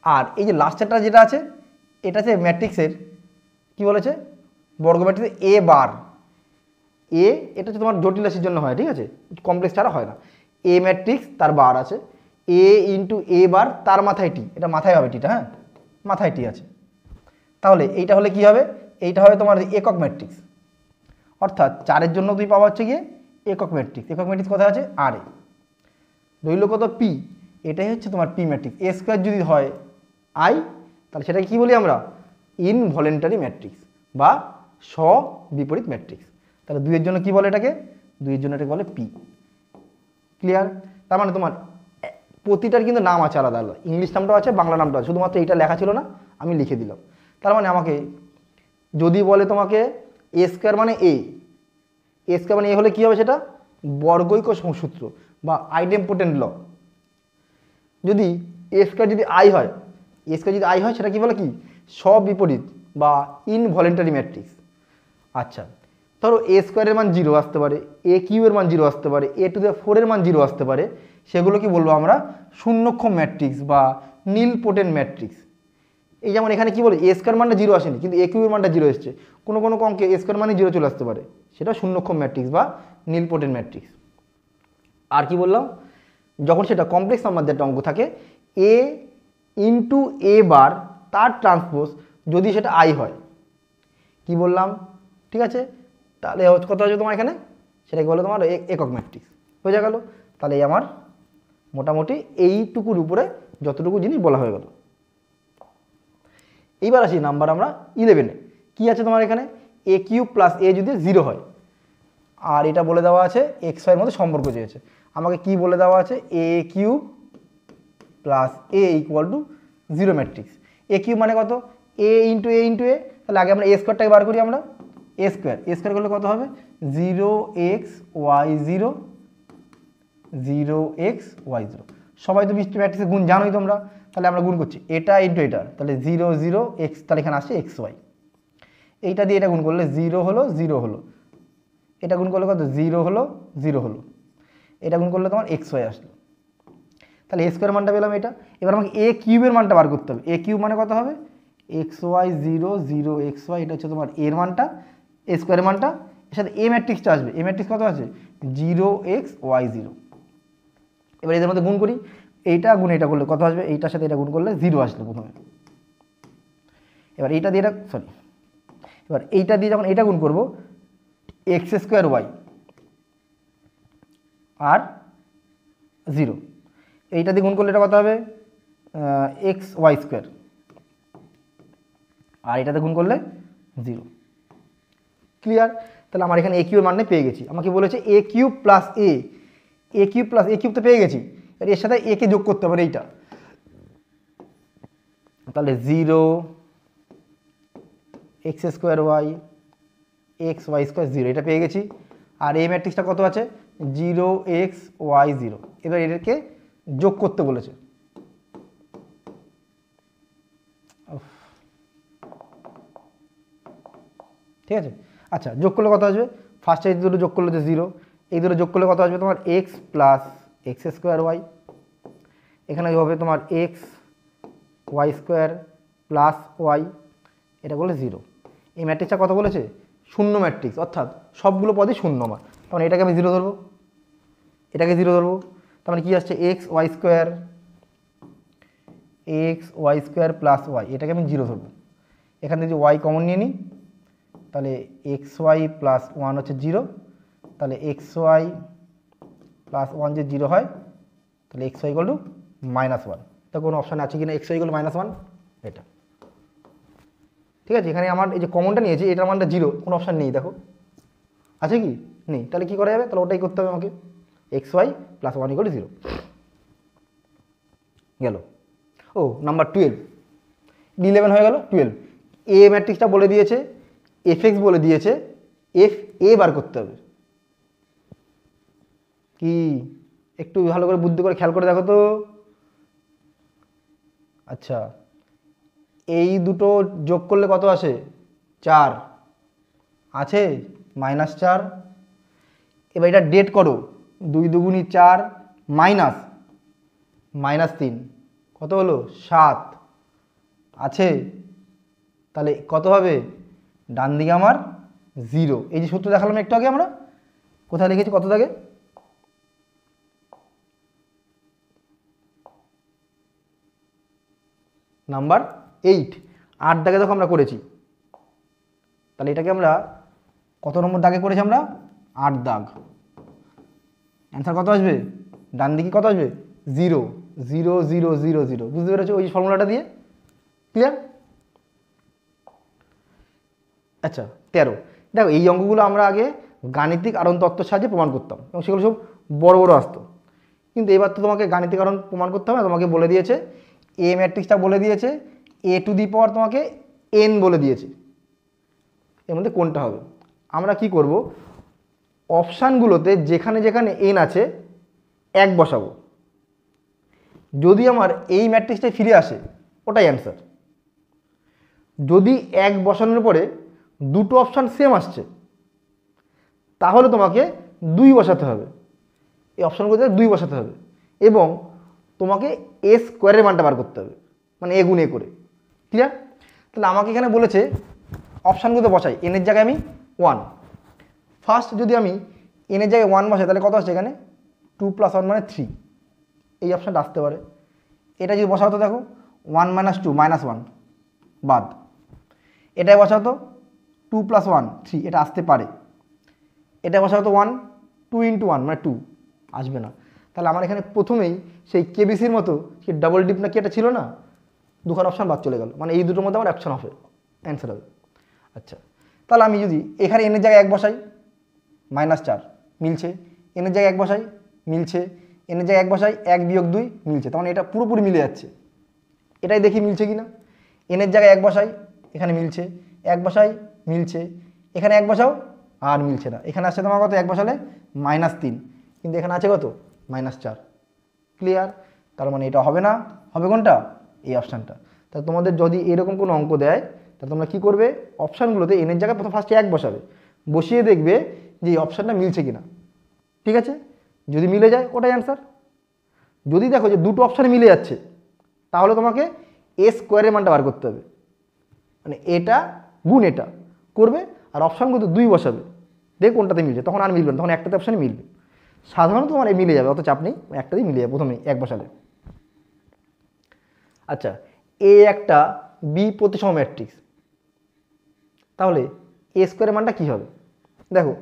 আর এই যে লাস্টেরটা যেটা আছে, এটা হচ্ছে ম্যাট্রিক্সের কি বলেছে? বর্গ ম্যাট্রিক্সের এ বার। এ এটা হচ্ছে তোমার জটিল রাশির জন্য হয়, ঠিক আছে? কমপ্লেক্স ছাড়া হয় না। এ ম্যাট্রিক্স তার বার আছে, এ ইন্টু এ বার তার মাথায় টি, এটা মাথায় হবে টিটা, হ্যাঁ মাথায় টি আছে। তাহলে এইটা হলে কি হবে? এইটা হবে তোমার একক ম্যাট্রিক্স। অর্থাৎ 4-এর জন্য তুমি পাওয়া হচ্ছে গিয়ে একক ম্যাট্রিক্স। একক ম্যাট্রিক্স কোথায় আছে? আর এ। রইল কত? পি। এটাই হচ্ছে তোমার পি ম্যাট্রিক্স। এ স্কোয়ার যদি হয় আই, তাহলে সেটাকে কী বলি আমরা? ইনভলেন্টারি ম্যাট্রিক্স বা স্ববিপরীত ম্যাট্রিক্স। তাহলে 2-এর জন্য কি বলে এটাকে? 2-এর জন্য এটাকে বলে পি। ক্লিয়ার? তার মানে তোমার প্রতিটার কিন্তু নাম আছে আলাদা আলাদা, ইংলিশ নামটাও আছে, বাংলা নামটাও আছে, শুধুমাত্র এটা লেখা ছিল না, আমি লিখে দিলাম। তার মানে আমাকে যদি বলে তোমাকে এ স্কোয়ার মানে এ, এ স্কোয়ার মানে এ হলে কী হবে? সেটা বর্গৈক সমসূত্র বা আইডেমপোটেন্ট ল। যদি এ স্কোয়ার যদি আই হয়, এ স্কোয়ার যদি আই হয় সেটা কি বলে? কি স্ববিপরীত বা ইনভলেন্টারি ম্যাট্রিক্স। আচ্ছা, ধরো এ স্কোয়ারের মান 0 আসতে পারে, এ কিউবের মান 0 আসতে পারে, এ টু দ্য 4-এর মান 0 আসতে পারে, সেগুলো কি বলবো আমরা? শূন্যক্ষম ম্যাট্রিক্স বা নীল পোটেন্ট ম্যাট্রিক্স। এই যেমন এখানে কি বলে? এ স্কোয়ার মানটা 0 আসেনি, কিন্তু এ কিউবের মানটা 0 এসছে। কোনো কোনো অঙ্কে এ স্কোয়ার মানে 0 চলে আসতে পারে, সেটা শূন্যক্ষম ম্যাট্রিক্স বা নীল পোটেন্ট ম্যাট্রিক্স। আর কি বললাম? যখন সেটা কমপ্লেক্স নাম্বার দিয়ে একটা অঙ্ক থাকে, এ ইন্টু এ বার তার ট্রান্সপোজ যদি সেটা আই হয়, কি বললাম? ঠিক আছে, তাহলে কত হচ্ছে তোমার এখানে? সেটাকে বলে তোমার একক ম্যাট্রিক্স। বোঝা গেল? তাহলে এই আমার মোটামুটি এইটুকুর উপরে যতটুকু জিনিস বলা হয়ে গেল। এইবার আসি নাম্বার আমরা 11-এ। কী আছে তোমার এখানে? এ কিউব প্লাস এ যদি 0 হয়, আর এটা বলে দেওয়া আছে এক্স ওয়াইয়ের মধ্যে সম্পর্ক চেয়েছে। আমাকে কি বলে দেওয়া আছে? A cube plus A equal to 0 matrix. A cube মানে কত? A into A into A. তাহলে আগে আমরা এ স্কোয়ারটাকে বার করি আমরা। এ স্কোয়ার করলে কত হবে? 0xy0 0xy0। সবাই তো ম্যাট্রিক্সের গুণ জানোই তোমরা, তাহলে আমরা গুণ করছি এটা ইন্টু এটা, তাহলে 0 0 x, তাহলে এখানে আসছে xy। এইটা দিয়ে এটা গুণ করলে 0 হলো 0 হলো, এটা গুণ করলে কত? 0 হলো 0 হলো, এটা গুণ করলে তোমার xy আসলো। তাহলে এ স্কোয়ার মানটা পেলাম এটা। এবার আমাকে এ কিউবের মানটা বার করতে হবে। এ কিউব মানে কত হবে? xy0 0xy, এটা হচ্ছে তোমার এর মানটা, এ স্কোয়ারের মানটা, এর সাথে এ ম্যাট্রিক্সটা আসবে। এ ম্যাট্রিক্স কত আছে? 0xy0। এবার এদের মধ্যে গুণ করি, এইটা গুণ এটা করলে কত আসবে? এইটার সাথে এটা গুণ করলে 0 আসলো প্রথমে। এবার এইটা দিয়ে এটা এবার এইটা দিয়ে যখন এটা গুণ করবো, x² y আর 0, এইটা দিয়ে গুণ করলে এটা কত হবে? xy², আর এটাতে গুণ করলে 0। ক্লিয়ার? তাহলে আমার এখানে এ কিউবের মানে পেয়ে গেছি। আমাকে বলেছে এ কিউব প্লাস এ কিউব প্লাস এ কিউব তো পেয়ে গেছি, এর সাথে এ কে যোগ করতে হবে এইটা, তাহলে 0 x² y xy² 0, এটা পেয়ে গেছি। আর এই ম্যাট্রিক্সটা কত আছে? 0xy0। এবার এটাকে যোগ করতে বলেছে। ঠিক আছে, আচ্ছা যোগ করলে কত আসবে? ফার্স্টে এই দুটো যোগ করলে তো 0, এই দুটো যোগ করলে কত আসবে তোমার? x প্লাস x²y, এখানে হবে তোমার xy² প্লাস y, এটা করলে 0। এই ম্যাট্রিক্সটা কত বলেছে? শূন্য ম্যাট্রিক্স, অর্থাৎ সবগুলো পদই শূন্য আমার। তখন এটাকে আমি 0 ধরবো, এটাকে 0 ধরবো। তার মানে কী আসছে? xy² প্লাস y, এটাকে আমি 0 ধরবো। এখান থেকে যদি y কমন নিয়ে নিই, তাহলে xy প্লাস 1 হচ্ছে 0, তাহলে xy প্লাস 1 যে 0 হয়, তাহলে xy ইকুয়াল টু -1। তো কোনো অপশান আছে কি না xy ইকুয়াল -1? এটা ঠিক আছে। এখানে আমার এই যে কমনটা নিয়েছি, এটার মানটা 0, কোনো অপশান নেই, দেখো আছে কি? নেই। তাহলে কী করা যাবে? তাহলে ওটাই করতে হবে আমাকে, xy প্লাস 1 ইকুয়াল টু 0 গেল। ও নাম্বার 12, D11 হয়ে গেল। 12 এ ম্যাট্রিক্সটা বলে দিয়েছে, fx বলে দিয়েছে, f a বার করতে হবে। কি একটু ভালো করে বুদ্ধি করে খেয়াল করে দেখো তো। আচ্ছা, এই দুটো যোগ করলে কত আসে? 4 আছে, -4। এবার এটা ডেট করো, 2 দুগুণি 4 -3, কত হলো? 7 আছে, তাহলে কত হবে? ডান দিকে আমার 0। এই যে সূত্র দেখালাম একটু আগে, আমরা কোথায় লিখেছি? কত দাগে? নাম্বার 8, 8 দাগে দেখো আমরা করেছি। তাহলে এটাকে আমরা কত নম্বর দাগে করেছি? আমরা 8 দাগ। অ্যান্সার কত আসবে? ডান দিকে কত আসবে? 0 0 0 0 0। বুঝতে পেরেছো ওই ফর্মুলাটা দিয়ে? ক্লিয়ার? আচ্ছা 13, দেখো এই অঙ্কগুলো আমরা আগে গাণিতিক আরোহণ তত্ত্বের সাহায্যে প্রমাণ করতাম এবং সেগুলো সব বড় বড় আসতো। কিন্তু এবার তো তোমাকে গাণিতিক আরোহণ প্রমাণ করতে হবে না, তোমাকে বলে দিয়েছে এ ম্যাট্রিক্সটা বলে দিয়েছে, a টু দি পাওয়ার তোমাকে n বলে দিয়েছে, এর মধ্যে কোনটা হবে? আমরা কি করব? অপশানগুলোতে যেখানে যেখানে n আছে 1 বসাবো। যদি আমার এই ম্যাট্রিক্সটাই ফিরে আসে, ওটাই অ্যান্সার। যদি 1 বসানোর পরে দুটো অপশান সেম আসছে, তাহলে তোমাকে 2 বসাতে হবে। এই অপশানগুলোতে 2 বসাতে হবে এবং তোমাকে a স্কোয়ারের মানটা বার করতে হবে, মানে a গুণ a করে। ক্লিয়ার? তাহলে আমাকে এখানে বলেছে অপশানগুলোতে বসাই, n এর জায়গায় আমি 1। ফার্স্ট যদি আমি n এর জায়গায় 1 বসাই, তাহলে কত আসছে এখানে? 2 + 1 মানে 3, এই অপশানটা আসতে পারে। এটা যদি বসাও তো দেখো 1 - 2 -1 বাদ। এটাই বসাও তো 2 + 1 3, এটা আসতে পারে। এটা বসাও তো 1 2 × 1 মানে 2, আসবে না। তাহলে আমার এখানে প্রথমেই সেই কেবিসির মতো সেই ডাবল ডিপ না কি এটা ছিল না, দুখান অপশান বাদ চলে গেল, মানে এই দুটোর মধ্যে আমার অপশান হবে, অ্যান্সার হবে। আচ্ছা, তাহলে আমি যদি এখানে n এর জায়গায় 1 বসাই, -4 মিলছে, n এর জায়গায় 1 বসাই মিলছে, এনের জায়গায় 1 বসাই, 1 বিয়োগ 2 মিলছে, তখন এটা পুরোপুরি মিলে যাচ্ছে। এটাই দেখি মিলছে কি না। এনের জায়গায় 1 বসাই, এখানে মিলছে, 1 বসাই মিলছে, এখানে 1 বসাও আর মিলছে না। এখানে আসছে তোমার কত, 1 বসালে -3, কিন্তু এখানে আছে কত -4। ক্লিয়ার? তার মানে এটা হবে না, হবে কোনটা, এই অপশানটা। তাহলে তোমাদের যদি এরকম কোনো অঙ্ক দেয় তাহলে তোমরা কী করবে, অপশানগুলোতে এনের জায়গায় প্রথম ফার্স্টে 1 বসাবে, বসিয়ে দেখবে যে এই অপশানটা মিলছে কিনা। ঠিক আছে? যদি মিলে যায় ওটাই অ্যান্সার। যদি দেখো যে দুটো অপশান মিলে যাচ্ছে তাহলে তোমাকে এ স্কোয়ারের মানটা বার করতে হবে, মানে এটা গুণ এটা করবে, আর অপশানগুলো 2 বসাবে, দেখ কোনটাতে মিলছে, তখন আর মিলবে না, তখন একটাতে অপশানে মিলবে। সাধারণত তোমার এই মিলে যাবে, অত চাপ নেই, একটাতেই মিলে যাবে প্রথমেই 1 বসালে। আচ্ছা, এ একটা বি প্রতিসম ম্যাট্রিক্স, তাহলে এ স্কোয়ারের মানটা কী হবে? দেখো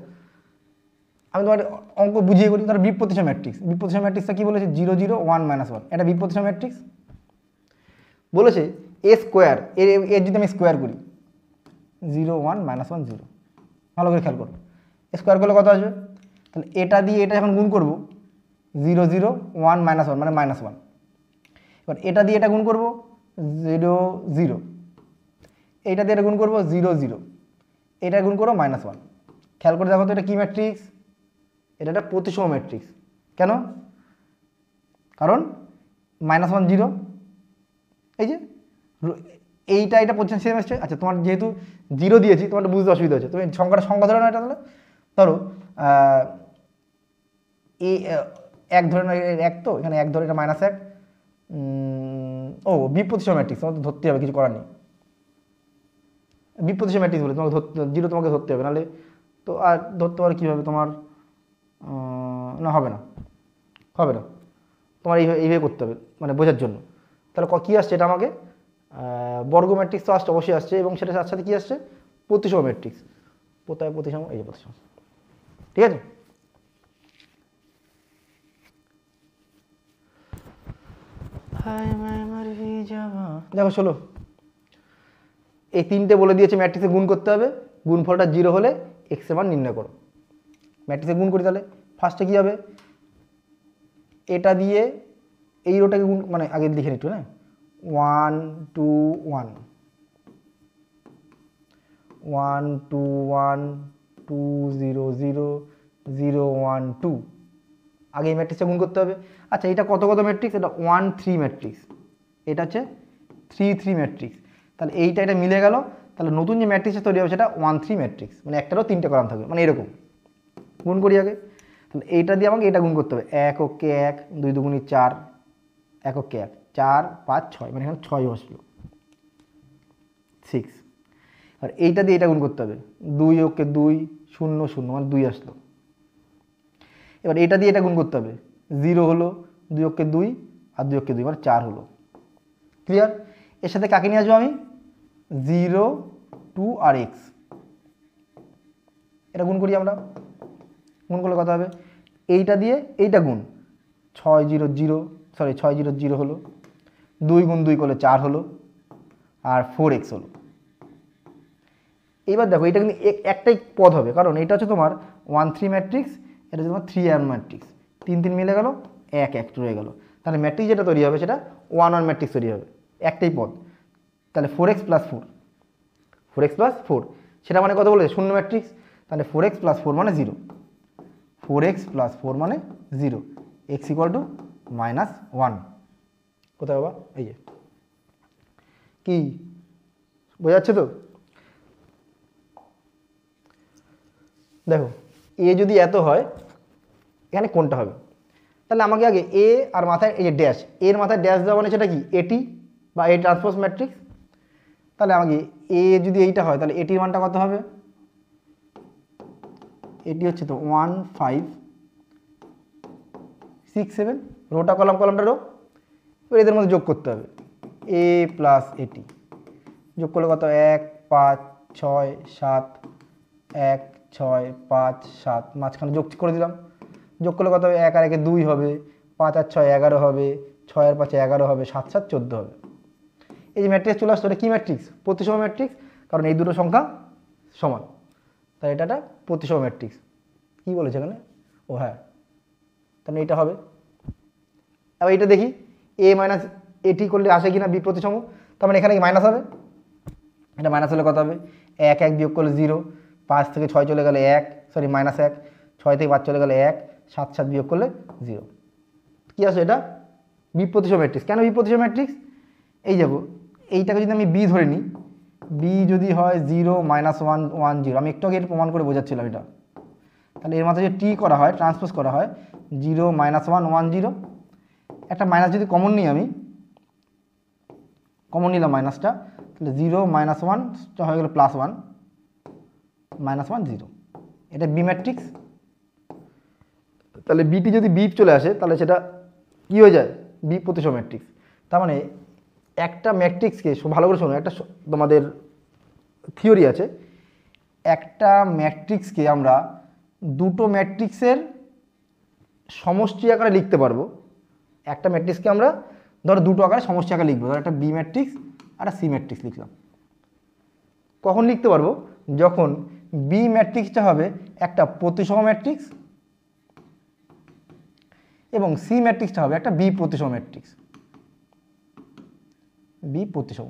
আমি তোমার অঙ্ক বুঝিয়ে করি। ধরো বি প্রতিসম ম্যাট্রিক্স, বি প্রতিসম ম্যাট্রিক্সটা কী বলেছে, 0 0 1 -1, এটা বি প্রতিসম ম্যাট্রিক্স। বলেছে এ স্কোয়ার, এর যদি আমি স্কোয়ার করি 0 1 -1 0, ভালো করে খেয়াল করো, স্কোয়ার করলে কত আসবে? তাহলে এটা দিয়ে এটা যখন গুণ করবো 0 0 1 -1 মানে -1, এবার এটা দিয়ে এটা গুণ করবো 0 0, এইটা দিয়ে এটা গুণ করবো 0 0, এটা গুণ করবো -1। খেয়াল করে দেখো তো এটা কী ম্যাট্রিক্স, এটা একটা প্রতিসম ম্যাট্রিক্স। কেন? কারণ -1 0, এই যে এইটা এটা প্রতিসম সেম আসছে। আচ্ছা, তোমার যেহেতু 0 দিয়েছি তোমার বুঝতে অসুবিধা হচ্ছে, তুমি সংখ্যা ধরো না, এটা তাহলে ধরো এই 1 ধরে না, 1 তো এখানে 1 ধরে, এটা -1, ও বি প্রতিসম ম্যাট্রিক্স, তোমাকে ধরতে হবে, কিছু করার নেই। বি প্রতিসম ম্যাট্রিক্স বলে তোমাকে 0 তোমাকে ধরতে হবে, নাহলে তো আর ধরতে পারো কীভাবে, তোমার না হবে না, হবে না, তোমার এইভাবে করতে হবে মানে বোঝার জন্য। তাহলে কী আসছে, এটা আমাকে বর্গ ম্যাট্রিক্স তো আসছে, অবশ্যই আসছে, এবং সেটার সাথে সাথে কী আসছে, প্রতিসম ম্যাট্রিক্স, কোথায় প্রতিসম, এই যে প্রতিসম। ঠিক আছে? দেখো চলো, এই 3টে বলে দিয়েছে ম্যাট্রিক্সে গুণ করতে হবে, গুণফলটা 0 হলে এক্স এর মান নির্ণয় করো। ম্যাট্রিক্সে গুণ করি, তাহলে ফার্স্টে কী হবে, এটা দিয়ে এই রোটাকে গুণ, মানে আগে লিখে নিচ্ছ না, 1 2 1 1 2 1 2 0 0 0 1 2, আগে এই ম্যাট্রিক্সে গুণ করতে হবে। আচ্ছা, এটা কত কত ম্যাট্রিক্স, এটা 1 3 ম্যাট্রিক্স, এটা হচ্ছে 3 3 ম্যাট্রিক্স। তাহলে এইটা এটা মিলে গেল, তাহলে নতুন যে ম্যাট্রিক্সটা তৈরি হবে সেটা 1 3 ম্যাট্রিক্স, মানে একটারও 3টে কলাম থাকবে, মানে এরকম গুণ করি আগে। তাহলে এইটা দিয়ে আমাকে এটা গুণ করতে হবে, 1 ওকে 1 2 2 4, 1 ওকে 1 4 5 6, মানে এখানে 6 বসলো 6। আর এইটা দিয়ে এটা গুণ করতে হবে, 2 ওকে 2 0 0, মানে 2 আসলো। এবার এটা দিয়ে এটা গুণ করতে হবে, 0 হলো, 2 ওকে 2 আর 2 ওকে 2, মানে 4 হলো। ক্লিয়ার? এর সাথে কাকে নিয়ে আসবো আমি, 0 2 আর x, এটা গুণ করি আমরা। গুণ করলে কত হবে, এইটা দিয়ে এইটা গুণ, 6 0 0, সরি 6 0 0 হলো, 2 গুণ 2 করলে 4 হলো, আর 4x হলো। এবার দেখো এটা কিন্তু একটাই পদ হবে, কারণ এটা হচ্ছে তোমার 1 3 ম্যাট্রিক্স, এটা হচ্ছে তোমার 3 আর ম্যাট্রিক্স, 3 3 মিলে গেল, 1 1 রয়ে গেল। তাহলে ম্যাট্রিক্স যেটা তৈরি হবে সেটা 1 1 ম্যাট্রিক্স তৈরি হবে, একটাই পদ। তাহলে 4x + 4, 4x + 4, সেটা মানে কত বলেছে, শূন্য ম্যাট্রিক্স। তাহলে 4x + 4 মানে 0, 4x + 4 মানে 0, x = -1। কোথায় বাবা, এই যে, কি বোঝা যাচ্ছে তো? দেখো এ যদি এত হয়, এখানে কোনটা হবে, তাহলে আমাকে আগে এ আর মাথায় এই যে ড্যাশ, এর মাথায় ড্যাশ দেওয়া মানে সেটা কি, এটি বা এ ট্রান্সপোজ ম্যাট্রিক্স। তাহলে আমাকে এ যদি এইটা হয় তাহলে এটির মানটা কত হবে, এটি হচ্ছে তো 1 5 6 7, রোটা কলাম কলামটা রো, এবার এদের মধ্যে যোগ করতে হবে, এ প্লাস এটি, যোগ করলে কত, 1 5 6 7, 1 6 5 7, মাঝখানে যোগ করে দিলাম, যোগ করলে কত হবে, 1 আর 1 2 হবে, 5 আর 6 11 হবে, 6 আর 5 11 হবে, 7 7 14 হবে। এই যে ম্যাট্রিক্স চলে আসতো, এটা কী ম্যাট্রিক্স, প্রতিসম ম্যাট্রিক্স, কারণ এই দুটো সংখ্যা সমান, তাই এটা একটা প্রতিসম ম্যাট্রিক্স। কী বলেছে এখানে, ও হ্যাঁ, তাহলে এটা হবে। এবার এটা দেখি এ মাইনাস এটি করলে আসে কিনা বি প্রতিসম, তার মানে এখানে কি মাইনাস হবে, এটা মাইনাস হলে কত হবে, 1 1 বিয়োগ করলে 0, 5 থেকে 6 চলে গেলে 1, সরি মাইনাস 1, 6 থেকে 5 চলে গেলে 1, 7 7 বিয়োগ করলে 0, কী আসে এটা বি প্রতিসম ম্যাট্রিক্স। কেন বি প্রতিসম ম্যাট্রিক্স, এই যাবো এইটাকে যদি আমি বি ধরে নিই, বি যদি হয় 0 -1 1 0, আমি একটু আগে এটা প্রমাণ করে বোঝাচ্ছিলাম এটা, তাহলে এর মাথায় যদি টি করা হয় ট্রান্সপোজ করা হয় 0 -1 1 0, একটা মাইনাস যদি কমন নিই আমি, কমন নিলাম মাইনাসটা, তাহলে 0 -1 হয়ে গেল +1 -1 0, এটা বি ম্যাট্রিক্স। তাহলে বিটি যদি বি চলে আসে তাহলে সেটা কী হয়ে যায় বি প্রতিসম ম্যাট্রিক্স। তার মানে একটা ম্যাট্রিক্সকে ভালো করে শোনো, একটা তোমাদের থিওরি আছে, একটা ম্যাট্রিক্সকে আমরা দুটো ম্যাট্রিক্সের সমষ্টি আকারে লিখতে পারবো। একটা ম্যাট্রিক্সকে আমরা ধরো দুটো আকারে সমষ্টি আকারে লিখবো, ধরো একটা বি ম্যাট্রিক্স আর একটা সি ম্যাট্রিক্স লিখলাম। কখন লিখতে পারবো, যখন বি ম্যাট্রিক্সটা হবে একটা প্রতিসম ম্যাট্রিক্স এবং সি ম্যাট্রিক্সটা হবে একটা বি প্রতিসম ম্যাট্রিক্স, বি প্রতিসম।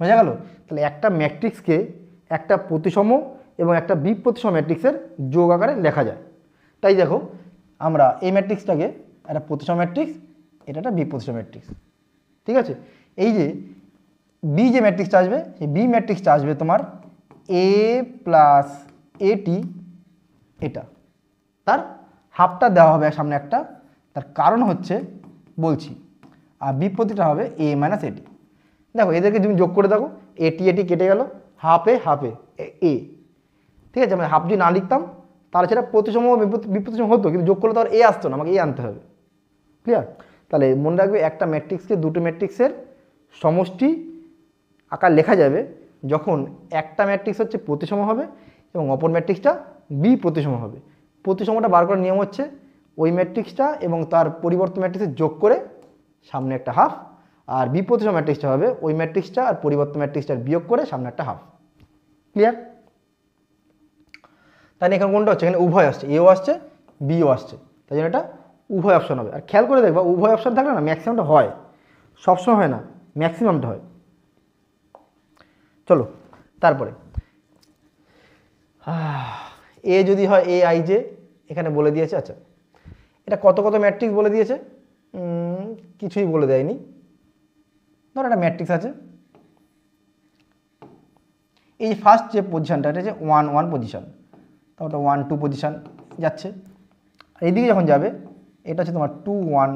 বোঝা গেল? তাহলে একটা ম্যাট্রিক্সকে একটা প্রতিসম এবং একটা বি প্রতিসম ম্যাট্রিক্সের যোগ আকারে লেখা যায়। তাই দেখো আমরা এই ম্যাট্রিক্সটাকে একটা প্রতিসম ম্যাট্রিক্স, এটা একটা বি প্রতিসম ম্যাট্রিক্স, ঠিক আছে। এই যে বি যে ম্যাট্রিক্সটা আসবে, সেই বি ম্যাট্রিক্সটা আসবে তোমার এ প্লাস এটি, এটা তার হাফটা দেওয়া হবে সামনে একটা, তার কারণ হচ্ছে বলছি, আর বি প্রতিটা হবে এ মাইনাস এটি। দেখো এদেরকে তুমি যোগ করে দেখো, এটি এটি কেটে গেল, হাফে হাফে এ, ঠিক আছে। মানে হাফ যদি না লিখতাম তাহলে সেটা প্রতিসম বিপ্রতিসম হতো, কিন্তু যোগ করলে তো আর এ আসতো না, আমাকে এ আনতে হবে। ক্লিয়ার? তাহলে মনে রাখবে একটা ম্যাট্রিক্সকে দুটো ম্যাট্রিক্সের সমষ্টি আকার লেখা যাবে যখন একটা ম্যাট্রিক্স হচ্ছে প্রতিসম হবে এবং অপর ম্যাট্রিক্সটা বি প্রতিসম হবে। প্রতিসমটা বার করার নিয়ম হচ্ছে ওই ম্যাট্রিক্সটা এবং তার পরিবর্তন ম্যাট্রিক্সের যোগ করে সামনে একটা হাফ, আর বি প্রতিসম ম্যাট্রিক্সটা হবে ওই ম্যাট্রিক্সটা আর পরিবর্তন ম্যাট্রিক্সটার বিয়োগ করে সামনে একটা হাফ। ক্লিয়ার? তাহলে এখানে কোনটা হচ্ছে, এখানে উভয় আসছে, এও আসছে বিও আসছে, তাই জন্য এটা উভয় অপশন হবে। আর খেয়াল করে দেখবা উভয় অপশন থাকলে না ম্যাক্সিমামটা হয়, সবসময় হয় না, ম্যাক্সিমামটা হয়। চলো তারপরে এ যদি হয় এ আই জে, এখানে বলে দিয়েছে। আচ্ছা এটা কত কত ম্যাট্রিক্স বলে দিয়েছে, কিছুই বলে দেয়নি। ধর একটা ম্যাট্রিক্স আছে, এই ফার্স্ট যে পজিশানটা এটা হচ্ছে 1 1 পজিশান, তো ওটা 1 2 পজিশান যাচ্ছে। আর এইদিকে যখন যাবে এটা হচ্ছে তোমার 2 1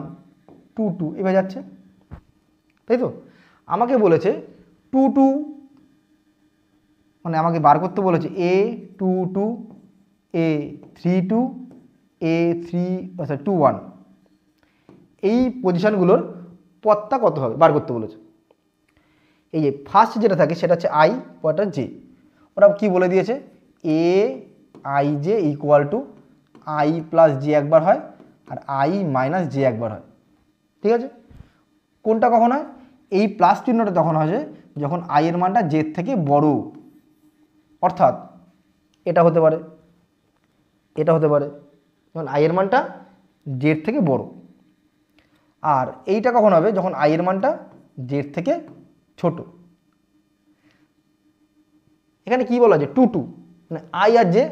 2 2 এভাবে যাচ্ছে, তাই তো। আমাকে বলেছে 2 2, মানে আমাকে বার করতে বলেছে এ 2 2, এ 3 2, এ 3 আচ্ছা 2 1, এই পজিশানগুলোর পদটা কত হবে বার করতে বলেছে। এই যে ফার্স্ট যেটা থাকে সেটা হচ্ছে আই, পরটা জে। ওরা কি বলে দিয়েছে, A I J equal to I plus J একবার হয় আর আই মাইনাস জে একবার হয়, ঠিক আছে। কোনটা কখন হয়, এই প্লাস চিহ্নটা তখন হয় যখন আই এর মানটা জের থেকে বড়, অর্থাৎ এটা হতে পারে, এটা হতে পারে, যখন আই এর মানটা জের থেকে বড়। আর এইটা কখন হবে, যখন আই এর মানটা জের থেকে ছোট। এখানে কি বলা আছে 2 2, মানে আই আর জে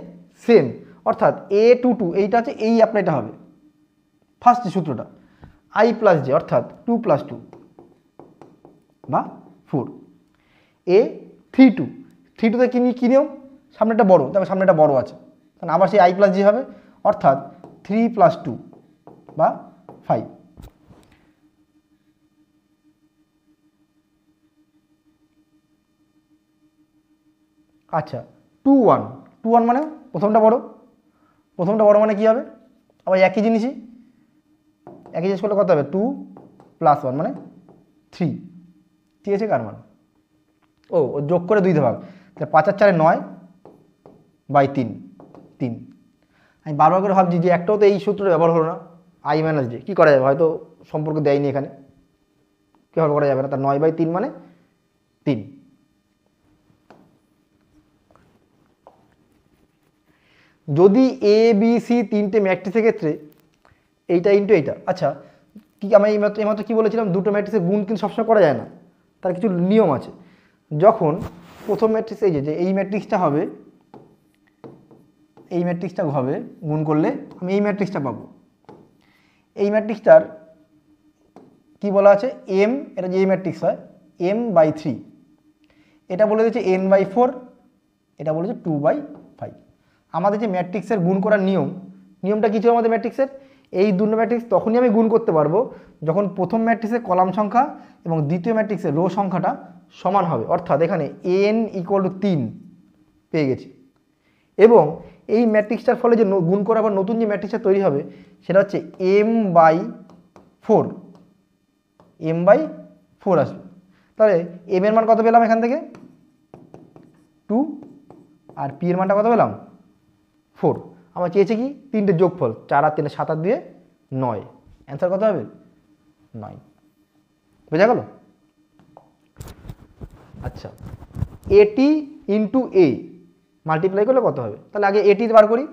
সেম, অর্থাৎ এ 2 2 এইটা আছে, এই আপনার এটা হবে ফার্স্ট সূত্রটা, আই প্লাস জে অর্থাৎ 2 + 2 বা 4। এ 3 2, 3 2তে কি নিয়ম, সামনেটা বড়, দেখো সামনেটা বড় আছে, তাহলে আবার সেই আই প্লাস জে হবে, অর্থাৎ 3 + 2 বা 5। আচ্ছা 2 1, 2 1 মানে প্রথমটা বড়, প্রথমটা বড় মানে কি হবে, আবার একই জিনিসই, একই জিনিস করলে কত হবে 2 + 1 মানে 3, ঠিক আছে। কার মান ও যোগ করে 2 দিয়ে ভাগ, তাহলে 5 আর 4 9/3 3। আমি বারবার করে ভাবছি যে একটাও তো এই সূত্রটা ব্যবহার হলো না, আই মাইনাস জে, কী করা যাবে, হয়তো সম্পর্ক দেয়নি এখানে, কীভাবে করা যাবে না, তার 9/3 মানে 3। যদি এ বি সি তিনটে ম্যাট্রিক্সের ক্ষেত্রে এইটা ইন্টু এইটা, আচ্ছা কি আমি এইমাত্র কী বলেছিলাম, দুটো ম্যাট্রিক্সের গুণ কিন্তু সবসময় করা যায় না, তার কিছু নিয়ম আছে। যখন প্রথম ম্যাট্রিক্স এই যে এই ম্যাট্রিক্সটা হবে, এই ম্যাট্রিক্সটা হবে গুণ করলে আমি এই ম্যাট্রিক্সটা পাবো। এই ম্যাট্রিক্সটার কি বলা আছে, এম, এটা যে এই ম্যাট্রিক্স হয় m/3, এটা বলে দিয়েছে n/4, এটা বলেছে 2/5। আমাদের যে ম্যাট্রিক্সের গুণ করার নিয়মটা কী ছিল আমাদের ম্যাট্রিক্সের, এই দুটো ম্যাট্রিক্স তখনই আমি গুণ করতে পারবো যখন প্রথম ম্যাট্রিক্সের কলাম সংখ্যা এবং দ্বিতীয় ম্যাট্রিক্সের রো সংখ্যাটা সমান হবে, অর্থাৎ এখানে n = 3 পেয়ে গেছি। এবং এই ম্যাট্রিক্সটার ফলে যে গুণ করার পর নতুন যে ম্যাট্রিক্সটা তৈরি হবে সেটা হচ্ছে m/4, m/4 আসবে। তাহলে m এর মান কত পেলাম এখান থেকে 2, আর p এর মানটা কত পেলাম 4। আমার চেয়েছে কি তিনটে যোগফল, 4 আর 3 7 আর 2 9, অ্যান্সার কত হবে 9। বোঝা গেল? আচ্ছা, এটি ইন্টু এ মাল্টিপ্লাই করলে কত হবে, তাহলে আগে এটি বার করি।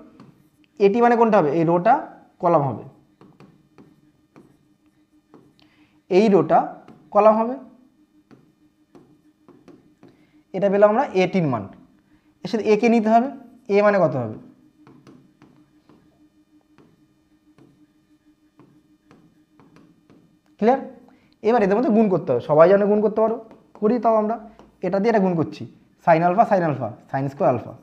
এটি মানে কোনটা হবে, এই রোটা কলাম হবে, এই রোটা কলাম হবে। এটা পেলাম আমরা এটির মান, এর সাথে একে নিতে হবে, এ মানে কত হবে ক্লিয়ার। এবার এদের মধ্যে গুণ করতে হবে, সবাই জানে গুণ করতে পারো, করি তাও আমরা এটা দিয়ে এটা গুণ করছি, sin alpha sin square alpha.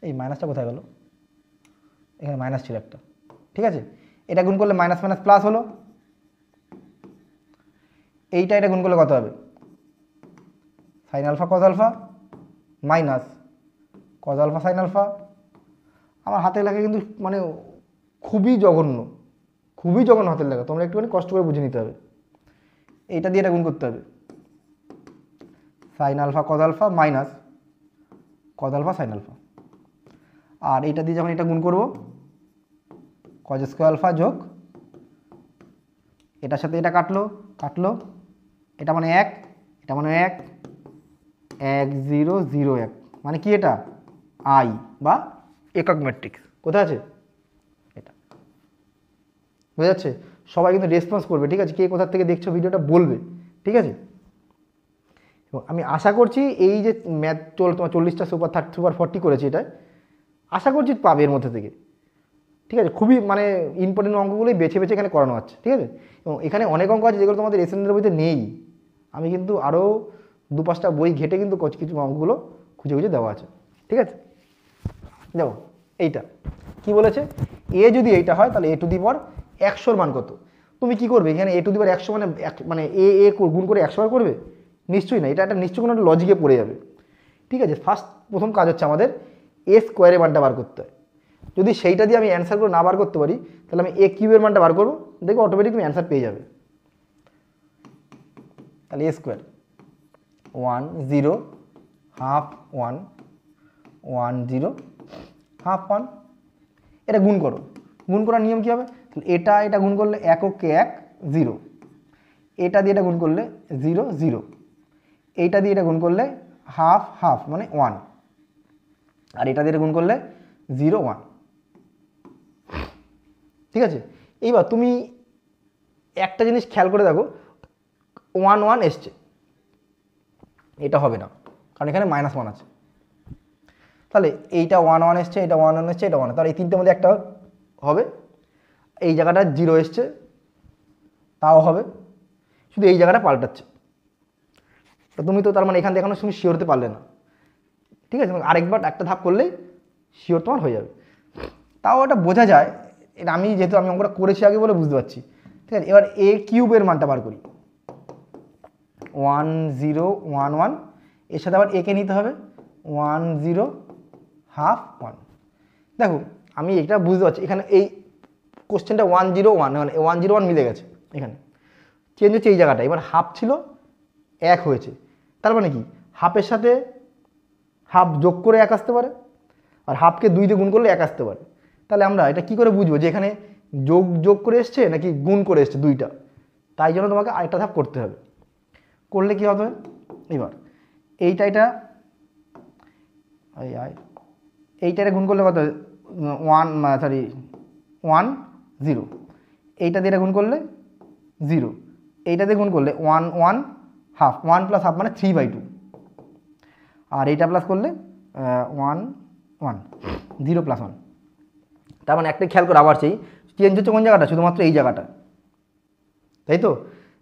এই মাইনাসটা কোথায় গেল, এখানে মাইনাস ছিল একটা, ঠিক আছে। এটা গুণ করলে মাইনাস মাইনাস প্লাস হলো, এটা গুণ করলে কত হবে sign alpha cos alpha minus cos alpha sign alpha. আমার হাতের লেখা কিন্তু মানে খুবই জঘন্য হাতের লেখা, তোমরা একটুখানি কষ্ট করে বুঝে নিতে হবে। এইটা দিয়ে এটা গুণ করতে হবে, sign alpha cos alpha minus cos alpha sign alpha. আর এইটা দিয়ে যখন এটা গুণ করব কজ স্কোয়ার আলফা যোগ এটার সাথে এটা কাটলো, এটা মানে 1, এটা মানে 1 1 0 0 1, মানে কি এটা আই বা একক ম্যাট্রিক্স। কোথায় আছে এটা, বুঝা যাচ্ছে? সবাই কিন্তু রেসপন্স করবে, ঠিক আছে, কে কোথা থেকে দেখছো ভিডিওটা বলবে, ঠিক আছে। এবং আমি আশা করছি এই যে ম্যাথ তোমার 40টা সুপার 40 করেছি, এটা আশা করছি পাবে এর মধ্যে থেকে, ঠিক আছে। খুবই মানে ইম্পর্টেন্ট অঙ্কগুলোই বেছে এখানে করানো আছে, ঠিক আছে। এবং এখানে অনেক অঙ্ক আছে যেগুলো তোমাদের এসএনদের বইতে নেই, আমি কিন্তু আরও 2-5টা বই ঘেটে কিন্তু কিছু অঙ্কগুলো খুঁজে দেওয়া আছে, ঠিক আছে। দেখো এইটা কি বলেছে, এ যদি এইটা হয় তাহলে a টু দি পাওয়ার 100 মান কত। তুমি কি করবে এখানে a টু দি পাওয়ার 100 মানে এ গুণ করে 100 বার করবে, নিশ্চয়ই না, এটা একটা নিশ্চয় কোনো একটা লজিকে পড়ে যাবে, ঠিক আছে। প্রথম কাজ হচ্ছে আমাদের এ স্কোয়ারের মানটা বার করতে হয়। যদি সেইটা দিয়ে আমি অ্যান্সারগুলো না বার করতে পারি তাহলে আমি এ কিউবের মানটা বার করবো, দেখবো অটোমেটিক তুমি অ্যান্সার পেয়ে যাবে। তাহলে এ স্কোয়ার 1 0 হাফ 1 1 0 হাফ 1, এটা গুণ করো, গুণ করার নিয়ম কী হবে, এটা গুণ করলে 1 কে 1 0, এটা দিয়ে এটা গুণ করলে 0 0, এইটা দিয়ে এটা গুণ করলে হাফ হাফ মানে 1, আর এটা দিয়ে গুণ করলে 0 1, ঠিক আছে। এইবার তুমি একটা জিনিস খেয়াল করে দেখো, 1 1 এসছে, এটা হবে না কারণ এখানে -1 আছে। তাহলে এইটা 1 1 এসছে, এটা 1 1 এসছে, এটা 1, তাহলে এই তিনটের মধ্যে একটা হবে। এই জায়গাটা 0 এসছে, তাও হবে, শুধু এই জায়গাটা পাল্টাচ্ছে। তো তুমি তো তার মানে এখান থেকে এখনো তুমি শিওর হতে পারলে না, ঠিক আছে। আরেকবার একটা ধাপ করলেই শিওর তোমার হয়ে যাবে। তাও এটা বোঝা যায়, এটা আমি যেহেতু আমি অঙ্কটা করেছি আগে বলে বুঝতে পারছি, ঠিক আছে। এবার এ কিউবের মানটা বার করি, 1 0 1 1, এর সাথে আবার একে নিতে হবে 1 0 হাফ 1। দেখো আমি এটা বুঝতে পারছি, এখানে এই কোশ্চেনটা 1 0 1 মানে 1 0 1 মিলে গেছে, এখানে চেঞ্জ হচ্ছে এই জায়গাটা। এবার হাফ ছিল 1 হয়েছে, তার মানে কি হাফের সাথে হাফ যোগ করে 1 আসতে পারে, আর হাফকে 2 দিয়ে গুণ করলে 1 আসতে পারে। তাহলে আমরা এটা কি করে বুঝবো যে এখানে যোগ করে এসছে নাকি গুণ করে এসছে দুইটা, তাই জন্য তোমাকে আরেকটা ধাপ করতে হবে। করলে কি হবে, এবার এটা এইটারে গুণ করলে কত 1 সরি 1 0, এইটা দিয়ে গুণ করলে 0, এইটা দিয়ে গুণ করলে 1 1 হাফ, 1 প্লাস হাফ মানে 3/2, আর এইটা প্লাস করলে 1 1 0 প্লাস 1। তার মানে একটা খেয়াল করে আবার সেই চেঞ্জ হচ্ছে কোন জায়গাটা, শুধুমাত্র এই জায়গাটা, তাই তো।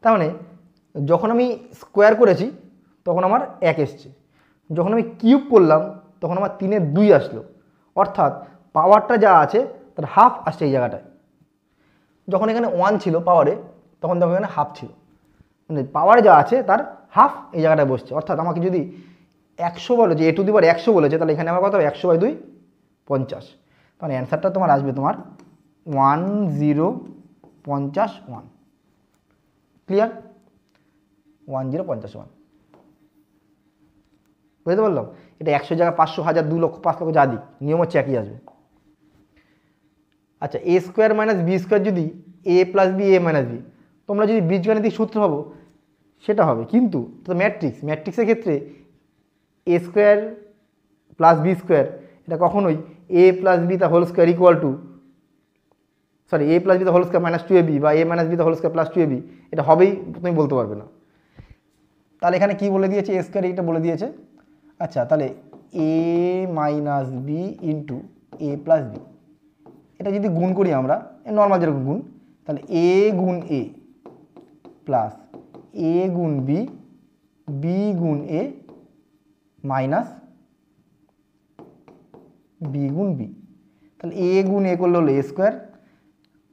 তার মানে যখন আমি স্কোয়ার করেছি তখন আমার 1 এসছে, যখন আমি কিউব করলাম তখন আমার 3-এর 2 আসলো, অর্থাৎ পাওয়ারটা যা আছে তার হাফ আসছে এই জায়গাটায়। যখন এখানে 1 ছিল পাওয়ারে তখন দেখো এখানে হাফ ছিল, মানে পাওয়ারে যা আছে তার হাফ এই জায়গাটায় বসছে। অর্থাৎ আমাকে যদি 100 বলো, যে a⁴ 100 বলেছে, তাহলে এখানে আমার কত হবে 100/2 50। তাহলে অ্যান্সারটা তোমার আসবে তোমার 1051। ক্লিয়ার? 1051 বুঝতে পারলাম। এটা 100 জায়গায় 500, 1000, 2 লক্ষ, 5 লক্ষ যা দিক, নিয়ম হচ্ছে একই আসবে। আচ্ছা, a² - b² যদি a + b a - b, তোমরা যদি বীজগাণিতিক সূত্র ভাবো সেটা হবে, কিন্তু তো ম্যাট্রিক্সের ক্ষেত্রে a² + b² এটা কখনোই a + b the whole square equal to, sorry a + b the whole square - 2ab বা a - b the whole square + 2ab, এটা হবেই তুমি বলতে পারবে না। তাহলে এখানে কি বলে দিয়েছে, a² এটা বলে দিয়েছে। আচ্ছা, তাহলে a - b into a + b, এটা যদি গুণ করি আমরা নর্মাল যেরকম গুণ, তাহলে a গুণ a প্লাস a গুণ b, b গুণ a মাইনাস b গুণ b, তাহলে a গুণ a করলে হলো a²,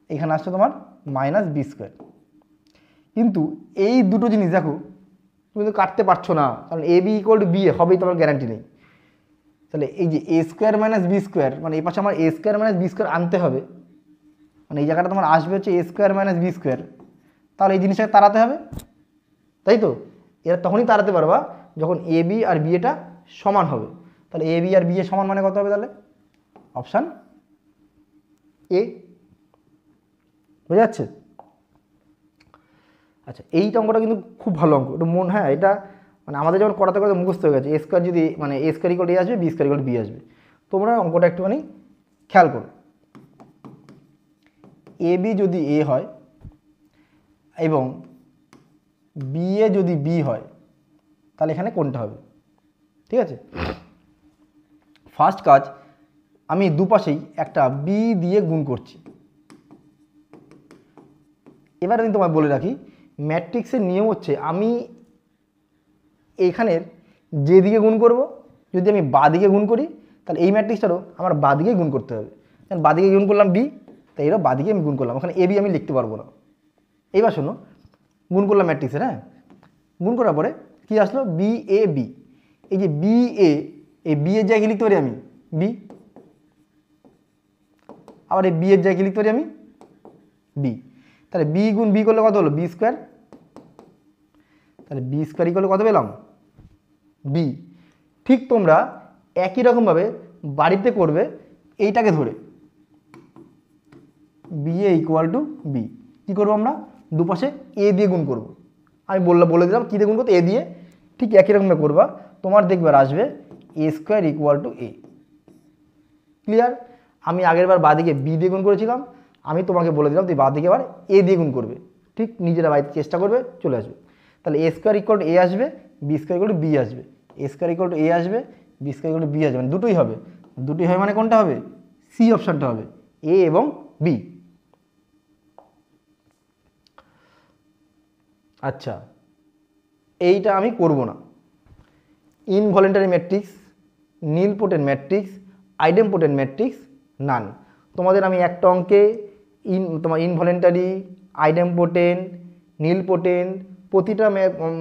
এখানে আসছে তোমার -b²। কিন্তু এই দুটো জিনিস দেখো তুমি তো কাটতে পারছো না, কারণ ab = b হবেই, তোমার গ্যারান্টি নেই। তাহলে এই যে a² - b², মানে এই পাশে আমার a² - b² আনতে হবে, মানে এই জায়গাটা তোমার আসবে হচ্ছে a² - b², তাহলে এই জিনিসটাকে তাড়াতে হবে, তাই তো। এরা তখনই তাড়াতে পারবা যখন ab আর b এটা সমান হবে। তাহলে ab আর b এর সমান মানে কত হবে, তাহলে অপশান এ। বুঝা যাচ্ছে? আচ্ছা, এই অঙ্কটা কিন্তু খুব ভালো অঙ্ক, এটা মন, হ্যাঁ এটা মানে আমাদের যখন করাতে করাতে মুখস্থ হয়ে গেছে, a² যদি মানে a² = a আসবে, b² = b আসবে। তোমরা অঙ্কটা একটুখানি খেয়াল করো, ab যদি a হয় এবং ba যদি b হয়, তাহলে এখানে কোনটা হবে? ঠিক আছে, ফার্স্ট কাজ, আমি দুপাশেই একটা b দিয়ে গুণ করছি। এবার আমি তোমায় বলে রাখি, ম্যাট্রিক্সের নিয়ম হচ্ছে আমি এইখানের যে দিকে গুণ করব, যদি আমি বাঁ দিকে গুণ করি তাহলে এই ম্যাট্রিক্সটারও আমার বাঁ দিকে গুণ করতে হবে। কারণ বাঁ দিকে গুণ করলাম b, তাই এরও বাঁ দিকে আমি গুণ করলাম, ওখানে ab আমি লিখতে পারবো না। এইবার শোনো, গুণ করলাম ম্যাট্রিক্সের, হ্যাঁ গুণ করার পরে কি আসলো, BAB, এই যে BA, এই b এর জায়গায় লিখতে পারি আমি b, আবার এই b এর জায়গায় লিখতে পারি আমি b, তাহলে b গুণ b করলে কত হলো, b², তাহলে b² = কত পেলাম, b। ঠিক তোমরা একই রকমভাবে বাড়িতে করবে, এইটাকে ধরে BA = b, কী করবো আমরা, দুপাশে a দিয়ে গুণ করব। আমি বলে দিলাম কী দিয়ে গুণ করতে, a দিয়ে। ঠিক একই রকমভাবে করবা, তোমার দেখবে আসবে a² = a। ক্লিয়ার? আমি আগের বার বাঁদিকে b দিয়ে গুণ করেছিলাম, আমি তোমাকে বলে দিলাম তুই বাঁদিকে এবার a দিয়ে গুণ করবে। ঠিক নিজেরা বাড়িতে চেষ্টা করবে, চলে আসবে। তাহলে a² = a আসবে, b² = b আসবে, a² = a আসবে, b² = b আসবে, মানে দুটোই হবে। দুটোই হবে মানে কোনটা হবে, সি অপশানটা হবে, a এবং b। আচ্ছা, এইটা আমি করব না। ইনভলিউন্টারি ম্যাট্রিক্স, নীলপোটেন্ট ম্যাট্রিক্স, আইডেমপোটেন্ট ম্যাট্রিক্স, নান। তোমাদের আমি একটা অঙ্কে তোমার ইনভলিউন্টারি, আইডেমপোটেন্ট, নীলপোটেন্ট প্রতিটা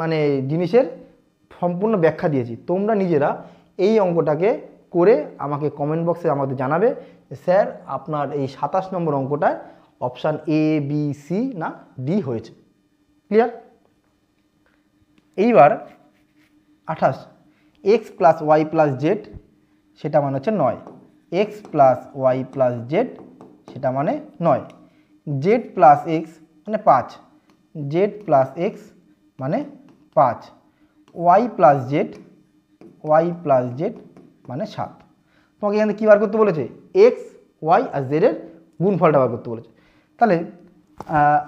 মানে জিনিসের সম্পূর্ণ ব্যাখ্যা দিয়েছি। তোমরা নিজেরা এই অঙ্কটাকে করে আমাকে কমেন্ট বক্সে আমাদের জানাবে স্যার আপনার এই 27 নম্বর অঙ্কটায় অপশান A B C না D হয়েছে। ক্লিয়ার? এইবার 28, x + y + z সেটা মানে হচ্ছে 9, x + y + z সেটা মানে 9, z + x মানে 5, z + x মানে 5, y + z মানে 7। তোমাকে এখানে কী বার করতে বলেছে, এক্স ওয়াই আর জেডের গুণফলটা বার করতে বলেছে। তাহলে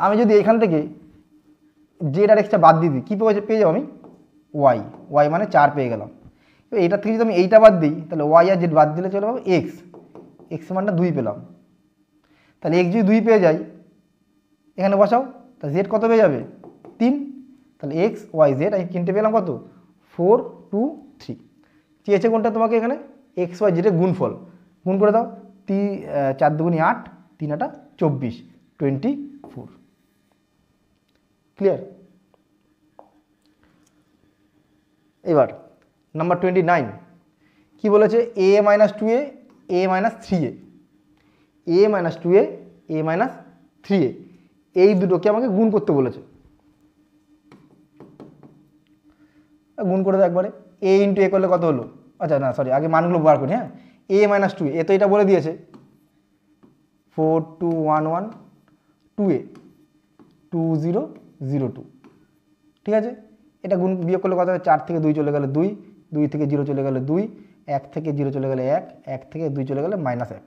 আমি যদি এখান থেকে জেড আর এক্সটা বাদ দিয়ে দিই, কী পেয়ে যাবো আমি, ওয়াই, ওয়াই মানে 4 পেয়ে গেলাম। এবার এটার থেকে যদি আমি এইটা বাদ দিই, তাহলে ওয়াই আর জেড বাদ দিলে চলে পাবো এক্স, এক্স মানটা 2 পেলাম। তাহলে এক্স যদি 2 পেয়ে যাই, এখানে বসাও, তাহলে জেড কত পেয়ে যাবে, 3। তাহলে এক্স ওয়াই জেড আমি কিনতে পেলাম কত, 4 2 3। চেয়েছে কোনটা তোমাকে এখানে, এক্স ওয়াই জেডের গুণফল, গুণ করে দাও, 4 দুগুণি 8, 3 8 24, 24। ক্লিয়ার? এবার নাম্বার 29 কি বলেছে, a minus 2a, a minus 3a, a minus 2a, a minus 3a, এই দুটোকে আমাকে গুণ করতে বলেছে। গুণ করে দাও একবারে, a ইন্টু a করলে কত হলো, আচ্ছা না সরি, আগে মানগুলো বার করি। হ্যাঁ, a মাইনাস 2a, এ তো এটা বলে দিয়েছে 4 2 1 1, 2a 2 0 0 2, ঠিক আছে। এটা গুণ বিয়োগ করলে কত হবে, 4 থেকে 2 চলে গেলে 2, 2 থেকে 0 চলে গেলে 2, 1 থেকে 0 চলে গেলে 1, 1 থেকে 2 চলে গেলে -1।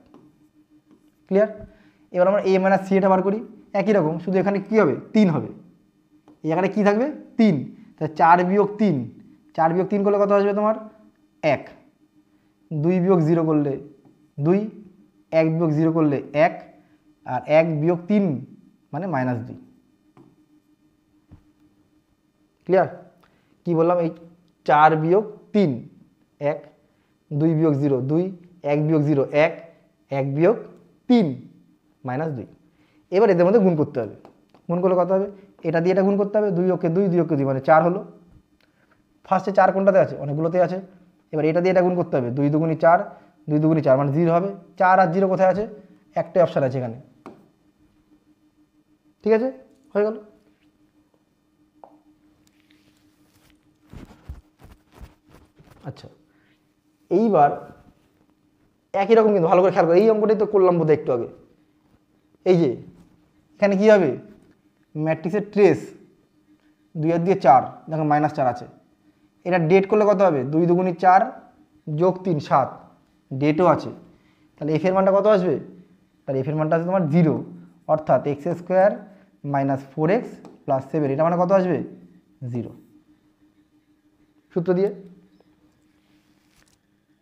ক্লিয়ার? এবার আমরা a মাইনাস c এটা বার করি, একই রকম, শুধু এখানে কী হবে, 3 হবে, এখানে কী থাকবে, 3। তাহলে 4 বিয়োগ 3, 4 বিয়োগ 3 করলে কত আসবে তোমার, 1। 2 বিয়োগ 0 করলে 2, 1 বিয়োগ 0 করলে 1, আর 1 বিয়োগ 3 মানে -2। ক্লিয়ার? কি বললাম, এই 4 বিয়োগ 3 1, 2 বিয়োগ 0 2, 1 বিয়োগ 0 1, 1 বিয়োগ 3 -2। এবার এদের মধ্যে গুণ করতে হবে, গুণ করলে কত হবে, এটা দিয়ে এটা গুণ করতে হবে, 2 ওকে 2, 2 ওকে 2 মানে 4 হলো। ফার্স্টে 4 কোনটাতে আছে, অনেকগুলোতে আছে। এবার এটা দিয়ে এটা গুণ করতে হবে, 2 দুগুণি 4, 2 দুগুণি 4 মানে 0 হবে। 4 আর 0 কোথায় আছে, একটাই অপশান আছে এখানে, ঠিক আছে, হয়ে গেল। আচ্ছা, এইবার একই রকম, কিন্তু ভালো করে খেয়াল করো, এই অঙ্কটাই তো করলাম বোধহয় একটু আগে। এই যে এখানে কী হবে, ম্যাট্রিক্সের ট্রেস 2 আর 2 4, দেখো -4 আছে। এটা ডেট করলে কত হবে, 2 দুগুণি 4 যোগ 3 7, ডেটও আছে। তাহলে এফের মানটা কত আসবে, তাহলে এফের মানটা আসবে তোমার 0, অর্থাৎ x² - 4x + 7, এটা মানে কত আসবে, 0। সূত্র দিয়ে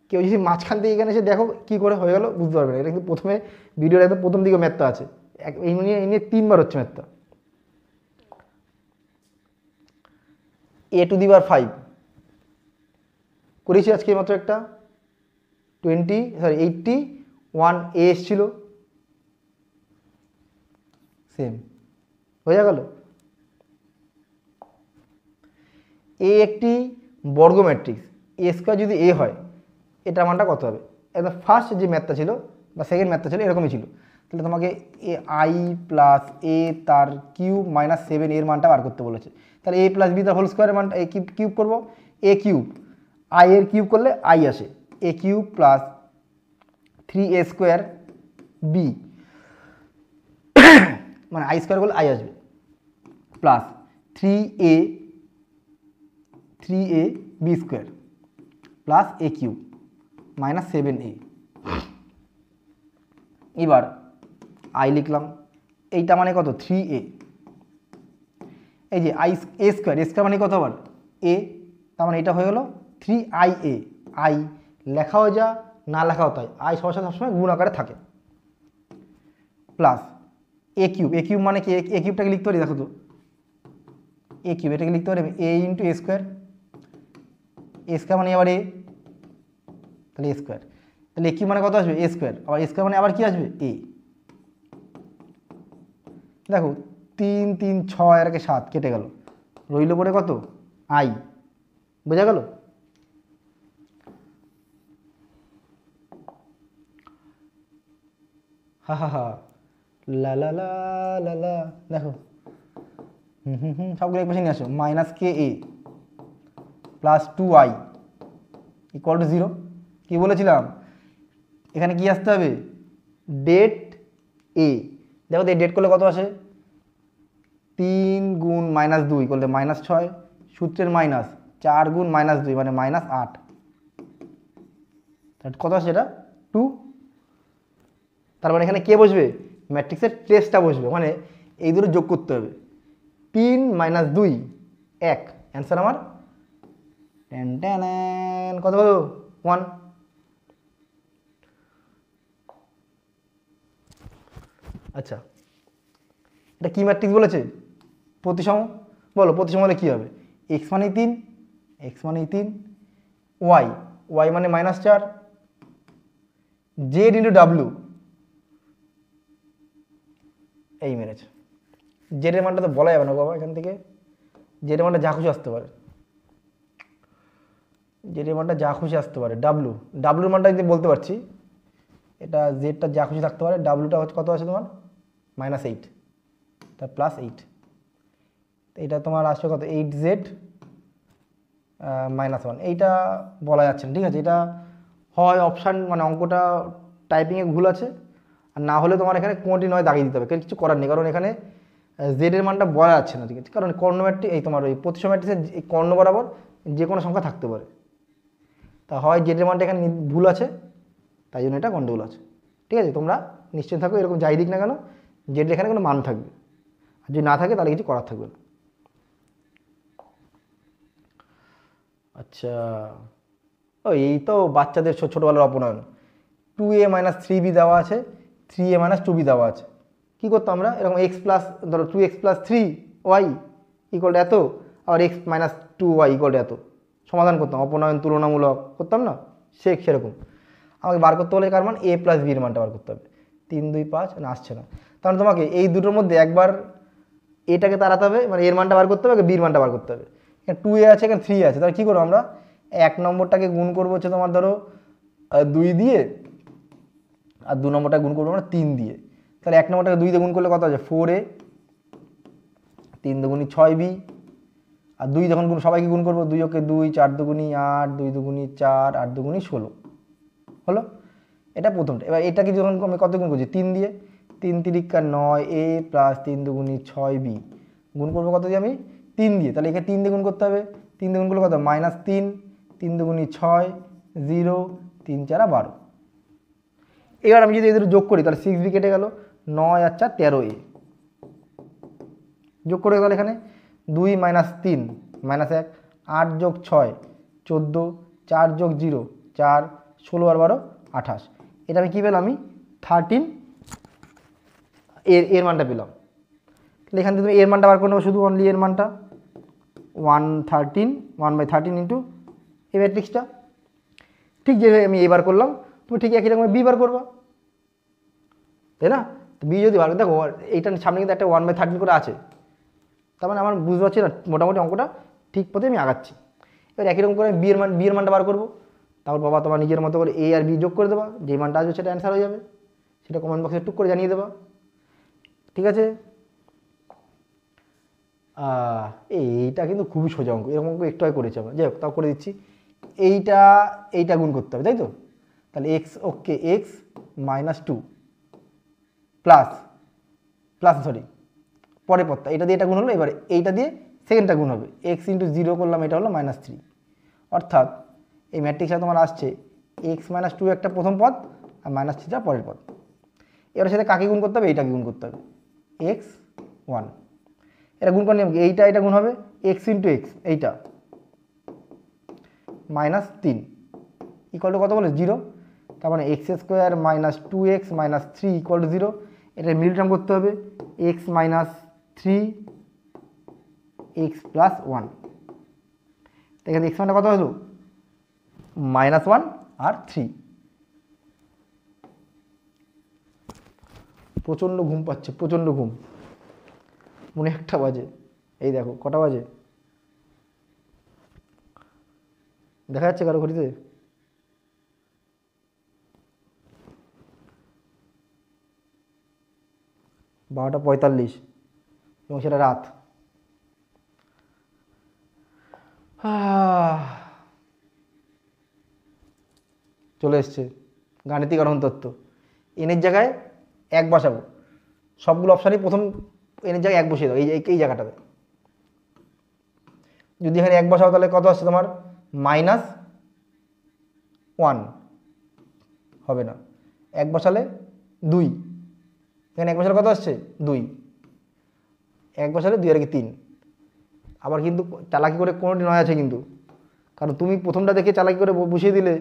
কেউ যদি মাঝখান থেকে এখানে এসে দেখো কী করে হয়ে গেল, বুঝতে পারবে না। এটা কিন্তু প্রথমে ভিডিওর একদম প্রথম দিকে ম্যাথটা আছে, এই নিয়ে 3বার হচ্ছে ম্যাথটা। a⁵ করেছি আজকে মাত্র একটা, 81a এসেছিল, সেম হয়ে গেল। এ একটি বর্গ ম্যাট্রিক্স, a² যদি a হয়, এটা মানটা কত হবে। একদম ফার্স্ট যে ম্যাথটা ছিল বা সেকেন্ড ম্যাথটা ছিল এরকমই ছিল। তাহলে তোমাকে i প্লাস a তার কিউব -7 এর মানটা বার করতে বলেছে। তাহলে a প্লাস b তার হোল স্কোয়ারের মানটা কিউব করবো, a কিউব, i এর কিউব করলে i আসে, a cube plus 3a² b মানে i স্কোয়ার করলে i আসবে, plus 3a b square plus a cube -7a। এবার i লিখলাম, এইটা মানে কত, 3a। এই যে a স্কোয়ার মানে কত আবার, a, তার মানে এটা হয়ে গেল 3ia। i লেখাও যা না লেখাও তাই, i সবসময় গুণ আকারে থাকে, প্লাস a কিউব মানে কি, a কিউবটাকে লিখতে পারি, দেখো তো a কিউব, এটাকে লিখতে পারি a ইন্টু a স্কোয়ার, মানে আবার a, তাহলে a স্কোয়ার, তাহলে a কিউব মানে কত আসবে, a স্কোয়ার, আবার a স্কোয়ার মানে আবার কি আসবে, a। দেখো 3 3 6 আর 7 কেটে গেল, রইল পরে কত, i। বোঝা গেল? হা হা হা, লা লা লা লা লা, দেখো সবগুলো এক পাশে নিয়ে আসো, -ka প্লাস 2i = 0। কি বলেছিলাম, এখানে কি আসতে হবে, ডেট a। দেখো তো এই ডেট করলে কত আসে, 3 গুণ -2 করলে -6, সূত্রের -4 গুণ -2 মানে -8, কত আসে এটা, 2, তার মানে এখানে কে বসবে, ম্যাট্রিক্সের ট্রেসটা বসবে, মানে এই দুটো যোগ করতে হবে। 3 - 2 1, অ্যান্সার আমার কত কত 1। আচ্ছা, এটা কি ম্যাট্রিক্স বলেছে, প্রতিসম। বলো প্রতিসম হলে কী হবে, এক্স মানে 3, এক্স মানে 3, ওয়াই, ওয়াই মানে -4, জেড ইন্টু ডাব্লু, এই মেরেছে। জেডের মানটা তো বলা যাবে না বাবা, এখান থেকে জেডের মানটা যা খুশি আসতে পারে, জেডের মানটা যা খুশি আসতে পারে। ডাব্লু, ডাব্লুর মানটা যদি বলতে পারছি, এটা জেডটা যা খুশি থাকতে পারে। ডাব্লুটা হচ্ছে কত আছে তোমার, -8, তার +8, এইটা তোমার আসছে কত 8z -1, এইটা বলা যাচ্ছে না, ঠিক আছে। এটা হয় অপশান মানে অঙ্কটা টাইপিংয়ে ভুল আছে, আর না হলে তোমার এখানে কোনটি নয় দাগিয়ে দিতে হবে, কিছু করার নেই, কারণ এখানে জেডের মানটা বলা যাচ্ছে না, ঠিক আছে। কারণ কর্ণ ম্যাট্রিক্স, এই তোমার ওই প্রতিসম ম্যাট্রিক্সের কর্ণ বরাবর যে কোনো সংখ্যা থাকতে পারে, তা হয় জেডের মানটা এখানে ভুল আছে, তাই জন্য এটা গন্ডগোল আছে, ঠিক আছে। তোমরা নিশ্চিন্ত থাকো, এরকম যাই দিক না কেন জেডের এখানে কোনো মান থাকবে, আর যদি না থাকে তাহলে কিছু করার থাকবে না। আচ্ছা, ও এই তো বাচ্চাদের ছোটোবেলার অপনয়ন। 2a - 3b দেওয়া আছে, 3a - 2b দেওয়া আছে। কী করতাম আমরা, এরকম এক্স প্লাস, ধরো 2x + 3y = এত, আর x - 2y = এত, সমাধান করতাম, অপনয়ন তুলনামূলক করতাম না, সেরকম। আমাকে বার করতে হলে কার মান, a + b এর মানটা বার করতে হবে। 3 2 5 না, আসছে না, তাহলে তোমাকে এই দুটোর মধ্যে একবার এটাকে তাড়াতে হবে, মানে এর মানটা বার করতে হবে, বির মানটা বার করতে হবে। এখানে 2a আছে, এখানে 3 আছে, তাহলে কী করবো আমরা, 1 নম্বরটাকে গুণ করবো হচ্ছে তোমার ধরো 2 দিয়ে, আর 2 নম্বরটা গুণ করবো আমরা 3 দিয়ে। তাহলে 1 নম্বরটাকে 2 দিয়ে গুণ করলে কত আছে, 4a, 3 দুগুণী 6b, আর 2 যখন গুণ সবাইকে গুণ করবো, 2 ওকে 2, 4 দুগুণী 8, 2 দুগুণী 4, 8 দুগুণী 16 হলো। এটা প্রথমটা। এবার এটাকে যখন আমি কত গুণ করছি, 3 দিয়ে, 3 তিরিকা 9a + 3 দুগুণী 6b, গুণ করবো কত দিয়ে আমি, 3 দিয়ে। তাহলে এখানে 3 দিয়ে গুণ করতে হবে, 3 দিয়ে গুণ করলে কত, -3, 3 দুগুণী 6, 0, 3 4 12। এবার আমি যদি এদের যোগ করি তাহলে 6b কেটে গেল, 9 আর 4 13a, যোগ করে গেল এখানে 2 - 3 -1, 8 + 6 14, 4 + 0 4, 16 আর 12 28। এটা আমি কী পেলাম, আমি 13 এর মানটা পেলাম। তাহলে এখান থেকে তুমি এর মানটা বার করে নেবো, শুধু অনলি এর মানটা 113, 1/13 ইন্টু এই ম্যাট্রিক্সটা। ঠিক যেভাবে আমি এবার করলাম, তুমি ঠিক একই রকম বি বার করবা, তাই না। তো বি যদি বার, দেখো এইটার সামনে কিন্তু একটা 1/13 করে আছে, তার মানে আমার বুঝতে পারছি না, মোটামুটি অঙ্কটা ঠিক পথে আমি আগাচ্ছি। এবার একই রকম করে বিয়ের মানটা বার করবো, তারপর বাবা তোমার নিজের মতো করে এ আর বি যোগ করে দেবা, যে মানটা আসবে সেটা অ্যান্সার হয়ে যাবে, সেটা কমেন্ট বক্সে টুক করে জানিয়ে দেবা, ঠিক আছে। এইটা কিন্তু খুবই সোজা অঙ্ক, এরকম অঙ্ক একটু আগে করেছি আমরা, যাই হোক তাও করে দিচ্ছি। এইটা গুণ করতে হবে, তাই তো। তাহলে এক্স, ওকে, এক্স -2 প্লাস সরি পরের পদটা, এটা দিয়ে এটা গুণ হলো, এবার এইটা দিয়ে সেকেন্ডটা গুণ হবে, এক্স ইন্টু 0 করলাম, এটা হলো -3। অর্থাৎ এই ম্যাট্রিক্সটা তোমার আসছে এক্স -2 একটা প্রথম পদ, আর -3টা পরের পদ। এবার সাথে কাকে গুণ করতে হবে, এইটাকে গুণ করতে হবে, x1। এটা গুণ করে নিয়ম কি, এটা গুণ হবে এক্স ইন্টু এক্স, এইটা -3 = কত বলে 0, তার মানে x² - 2x - 3 = 0। এটা মিল টার্ম করতে হবে, x - 3 x + 1। এখানে x মানটা কত হলো, -1 আর 3। প্রচণ্ড ঘুম পাচ্ছে, প্রচণ্ড ঘুম, মনে 1টা বাজে, এই দেখো কটা বাজে দেখা যাচ্ছে কারো ঘড়িতে, বারোটা 45, এবং সেটা রাত। চলে এসছে গাণিতিক আরোহণ তত্ত্ব। এনের জায়গায় 1 বসাবো, সবগুলো অপশানই প্রথম এনের জায়গায় 1 বসিয়ে দাও, এই জায়গাটাতে। যদি এখানে 1 বসাও তাহলে কত আসছে তোমার, -1 হবে না, এক বসালে 2, এখানে এক বসালে কত আসছে 2, এক বসালে 2 আর কি 3। আবার কিন্তু চালাকি করে কোনোটি নয় আছে কিন্তু, কারণ তুমি প্রথমটা দেখে চালাকি করে বসিয়ে দিলে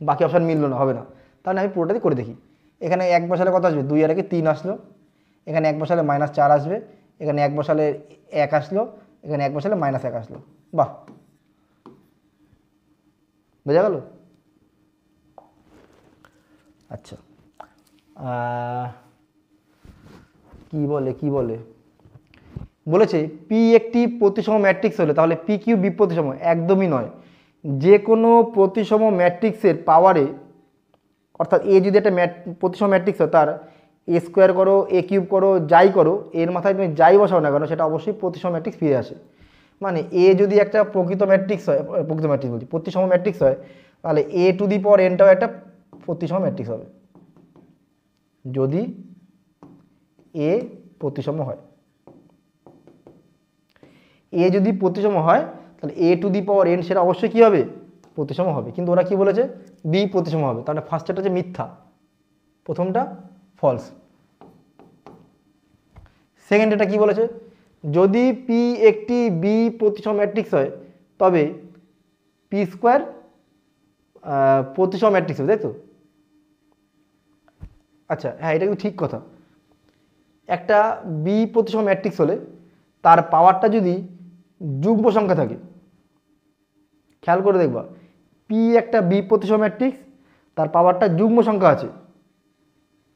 বাকি অপশান মিললো না, হবে না। তাহলে আমি পুরোটাই করে দেখি। এখানে এক বসালে কত আসবে 2 আর কি 3 আসলো, এখানে এক বসালে -4 আসবে, এখানে এক বসালে 1 আসলো, এখানে এক বসালে -1 আসলো। বাহ, বোঝা গেল? আচ্ছা, কি বলে বলেছে পি একটি প্রতিসম ম্যাট্রিক্স হলে তাহলে পি কিউ বি প্রতিসম। একদমই নয়। যে কোনো প্রতিসম ম্যাট্রিক্সের পাওয়ারে, অর্থাৎ এ যদি একটা প্রতিসম ম্যাট্রিক্স হয় তার এ স্কোয়ার করো, এ কিউব করো, যাই করো, এর মাথায় তুমি যাই বসাও না কেন সেটা অবশ্যই প্রতিসম ম্যাট্রিক্স ফিরে আসে। মানে এ যদি একটা প্রকৃত ম্যাট্রিক্স হয়, প্রকৃত ম্যাট্রিক্স বলছি, প্রতিসম ম্যাট্রিক্স হয়, তাহলে এ টু দি পাওয়ার এনটাও একটা প্রতিসম ম্যাট্রিক্স হবে যদি এ প্রতিসম হয়। এ যদি প্রতিসম হয় তাহলে এ টু দি পাওয়ার এন সেটা অবশ্যই কী হবে, প্রতিসম হবে। কিন্তু ওরা কি বলেছে, বি প্রতিসম হবে। তাহলে ফার্স্টটা হচ্ছে মিথ্যা, প্রথমটা ফলস। সেকেন্ড এটা কি বলেছে, যদি পি একটি বি প্রতিসম ম্যাট্রিক্স হয় তবে পি স্কোয়ার প্রতিসম ম্যাট্রিক্স হবে, তাই তো? আচ্ছা হ্যাঁ, এটা কিন্তু ঠিক কথা। একটা বি প্রতিসম ম্যাট্রিক্স হলে তার পাওয়ারটা যদি যুগ্ম সংখ্যা থাকে, খেয়াল করে দেখবা, পি একটা বি প্রতিসম ম্যাট্রিক্স, তার পাওয়ারটা যুগ্ম সংখ্যা আছে,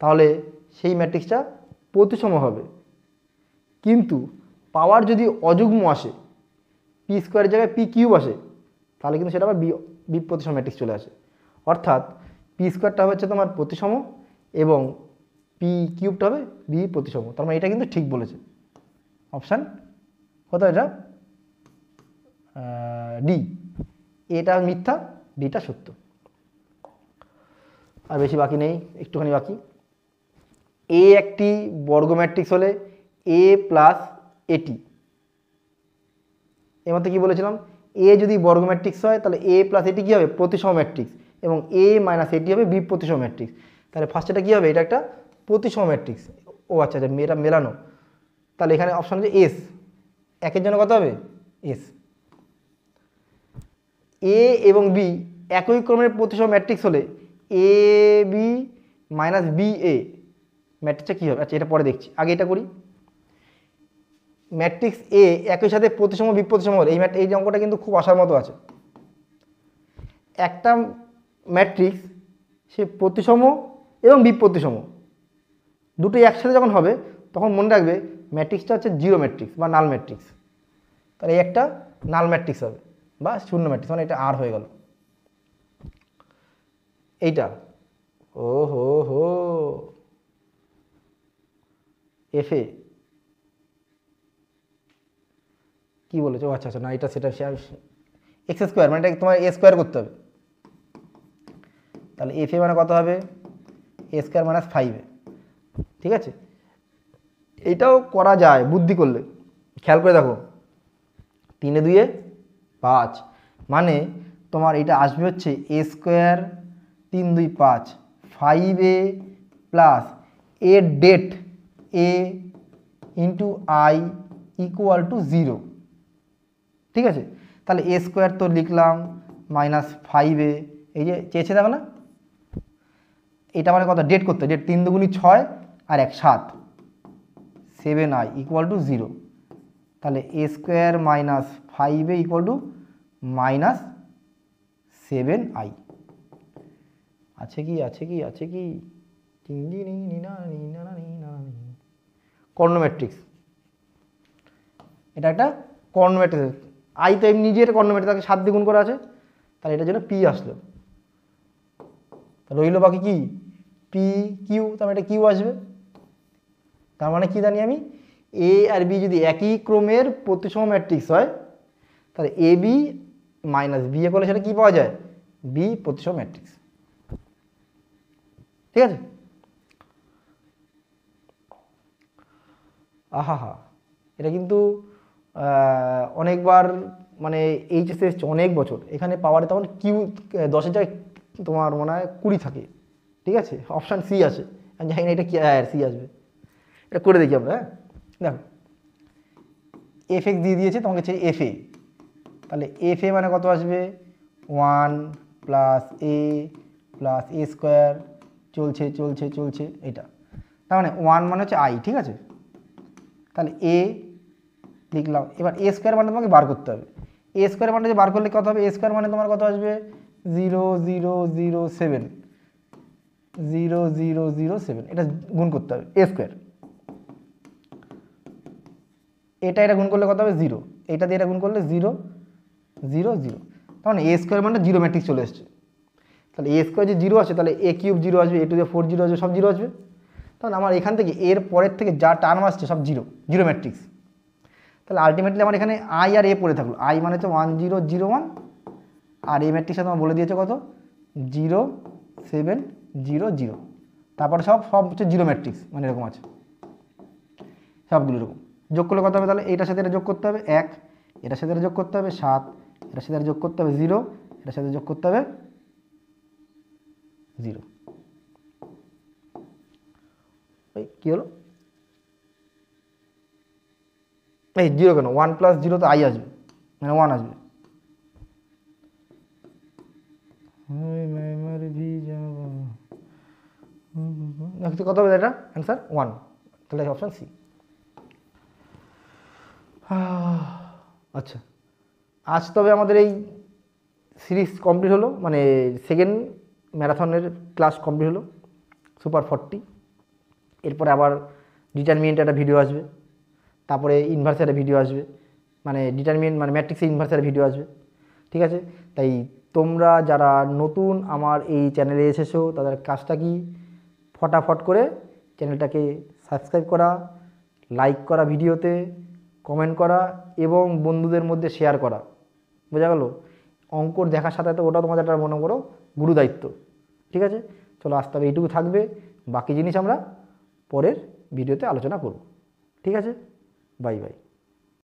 তাহলে সেই ম্যাট্রিক্সটা প্রতিসম হবে। কিন্তু পাওয়ার যদি অযুগ্ম আসে, পি স্কোয়ারের জায়গায় পি কিউব আসে, তাহলে কিন্তু সেটা আবার বি প্রতিসম ম্যাট্রিক্স চলে আসে। অর্থাৎ পি স্কোয়ারটা হচ্ছে তোমার প্রতিসম এবং পি কিউবটা হবে বি প্রতিসম। তার মানে এটা কিন্তু ঠিক বলেছে। অপশান কোথায় এটা, ডি। এটা মিথ্যা, ডিটা সত্য। আর বেশি বাকি নেই, একটুখানি বাকি। এ একটি বর্গ ম্যাট্রিক্স হলে এ প্লাস এটি, এর মধ্যে কী বলেছিলাম, এ যদি বর্গ ম্যাট্রিক্স হয় তাহলে এ প্লাস এটি কী হবে, প্রতিসম ম্যাট্রিক্স, এবং এ মাইনাস এটি হবে বি প্রতিসম ম্যাট্রিক্স। তাহলে ফার্স্ট এটা কী হবে, এটা একটা প্রতিসম ম্যাট্রিক্স। ও আচ্ছা আচ্ছা, এটা মেলানো। তাহলে এখানে অপশান হচ্ছে এস, একের জন্য কত হবে এস। এ এবং বি একই ক্রমের প্রতিসম ম্যাট্রিক্স হলে A B minus B A ম্যাট্রিক্সটা কী হবে, আচ্ছা এটা পরে দেখছি, আগে এটা করি। ম্যাট্রিক্স এ একই সাথে প্রতিসম বিপ্রতিসম হলে এই অঙ্কটা কিন্তু খুব আসার মতো আছে। একটা ম্যাট্রিক্স সে প্রতিসম এবং বিপ্রতিসম দুটোই একসাথে যখন হবে তখন মনে রাখবে ম্যাট্রিক্সটা হচ্ছে জিরো ম্যাট্রিক্স বা নাল ম্যাট্রিক্স। তাহলে এই একটা নাল ম্যাট্রিক্স হবে বা শূন্য ম্যাট্রিক্স, মানে এটা আর হয়ে গেল এইটা। ও হো হো, এফ এ কী বলেছো, আচ্ছা আচ্ছা, না এটা সেটা এক্স স্কোয়ার, মানে এটা তোমার এ স্কোয়ার করতে হবে। তাহলে এফ এ মানে কত হবে, এ স্কোয়ার মাইনাস 5a। ঠিক আছে, এইটাও করা যায় বুদ্ধি করলে। খেয়াল করে দেখো, 3 2 5, মানে তোমার এটা আসবে হচ্ছে এ স্কোয়ার 3 2 5 5a প্লাস এর det a into I equal to 0। ঠিক আছে, তাহলে এ স্কোয়ার তো লিখলাম মাইনাস 5a, এই যে চেয়েছে দেখো না, এটা মানে কত, ডেট করতে, date 3 2 6 R 1 7, 7i equal to 0। তাহলে এ square minus 5a equal to minus 7i। আছে কি আছে কি আছে কি, কর্ণ ম্যাট্রিক্স, এটা একটা কর্ণ ম্যাট্রিক্স। আই তো এমনি নিজের কর্ণ ম্যাট্রিক্স, তাকে 7 দিয়ে গুণ করা আছে, তাহলে এটার জন্য পি আসলো। রইল বাকি কি, পি কিউ, তার মানে এটা কিউ আসবে। তার মানে কি জানি আমি, এ আর বি যদি একই ক্রমের প্রতিসম ম্যাট্রিক্স হয় তাহলে A B minus B A করলে সেটা কী পাওয়া যায়, বি প্রতিসম ম্যাট্রিক্স। ঠিক আছে, আহা হা, এটা কিন্তু অনেকবার মানে এইচএসে এসছে, অনেক বছর। এখানে পাওয়ারে তখন কিউ 10-এর জায়গায় তোমার মনে হয় 20 থাকে, ঠিক আছে, অপশান সি আছে, আমি জানি না এটা কি, সি আসবে। এটা করে দেখি আমরা। হ্যাঁ দেখো, এফ এক্স দিয়ে দিয়েছে, তোমাকে চাই এফ এ, তাহলে এফ এ মানে কত আসবে, 1 প্লাস এ স্কোয়ার, চলছে চলছে চলছে এটা, তার মানে 1 মানে হচ্ছে আই, ঠিক আছে। তাহলে এ লিখলাম, এবার এ স্কোয়ার মানে তোমাকে বার করতে হবে। এ স্কোয়ার মানে যে বার করলে কত হবে, এ স্কোয়ার মানে তোমার কত আসবে, 0.007, 0.007, এটা গুণ করতে হবে এ স্কোয়ার, এটা গুণ করলে কত হবে 0, এটা দিয়ে এটা গুণ করলে 0.0.0, তার মানে এ স্কোয়ার মানে 0 ম্যাট্রিক্স চলে এসছে। তাহলে এ স্কোয়ার যে 0 আছে, তাহলে এ কিউব 0 আসবে, এ টু দি 4 0 আসবে, সব 0 আসবে। তাহলে আমার এখান থেকে এর পরের থেকে যা টার্ম আসছে সব 0 ম্যাট্রিক্স। তাহলে আলটিমেটলি আমার এখানে আই আর এ পড়ে থাকলো, আই মানে হচ্ছে 1001, আর এই ম্যাট্রিক্সটা তোমার বলে দিয়েছে কত, 0700, তারপরে সব হচ্ছে 0 ম্যাট্রিক্স, মানে এরকম আছে সবগুলো এরকম। যোগ করলে কত হবে, তাহলে এইটার সাথে এটা যোগ করতে হবে 1, এটার সাথে এটা যোগ করতে হবে 7, এটার সাথে এটা যোগ করতে হবে 0, এটার সাথে যোগ করতে হবে 0। ওই কী হলো, এই 0 কেন, 1 প্লাস 0 তো আই আসবে, মানে 1 আসবে। কত হবে এটা অ্যান্সার 1, তাহলে অপশান সি। আচ্ছা, আজ তবে আমাদের এই সিরিজ কমপ্লিট হলো, মানে সেকেন্ড ম্যারাথনের ক্লাস কমপ্লিট হলো, সুপার 40। এরপরে আবার ডিটারমিনেন্ট একটা ভিডিও আসবে, তারপরে ইনভার্সের একটা ভিডিও আসবে, মানে ডিটারমিনেন্ট মানে ম্যাট্রিক্সের ইনভার্সের ভিডিও আসবে, ঠিক আছে। তাই তোমরা যারা নতুন আমার এই চ্যানেলে এসেছো, তাদের কাজটা কি, ফটাফট করে চ্যানেলটাকে সাবস্ক্রাইব করা, লাইক করা ভিডিওতে, কমেন্ট করা এবং বন্ধুদের মধ্যে শেয়ার করা, বোঝা গেল। অঙ্কর দেখার সাথে সাথে ওটাও তোমাদের একটা মনে করো গুরু দায়িত্ব, ঠিক আছে। চলো আজ তবে এইটুকু থাকবে, বাকি জিনিস আমরা পরের ভিডিওতে আলোচনা করব, ঠিক আছে। Bye bye.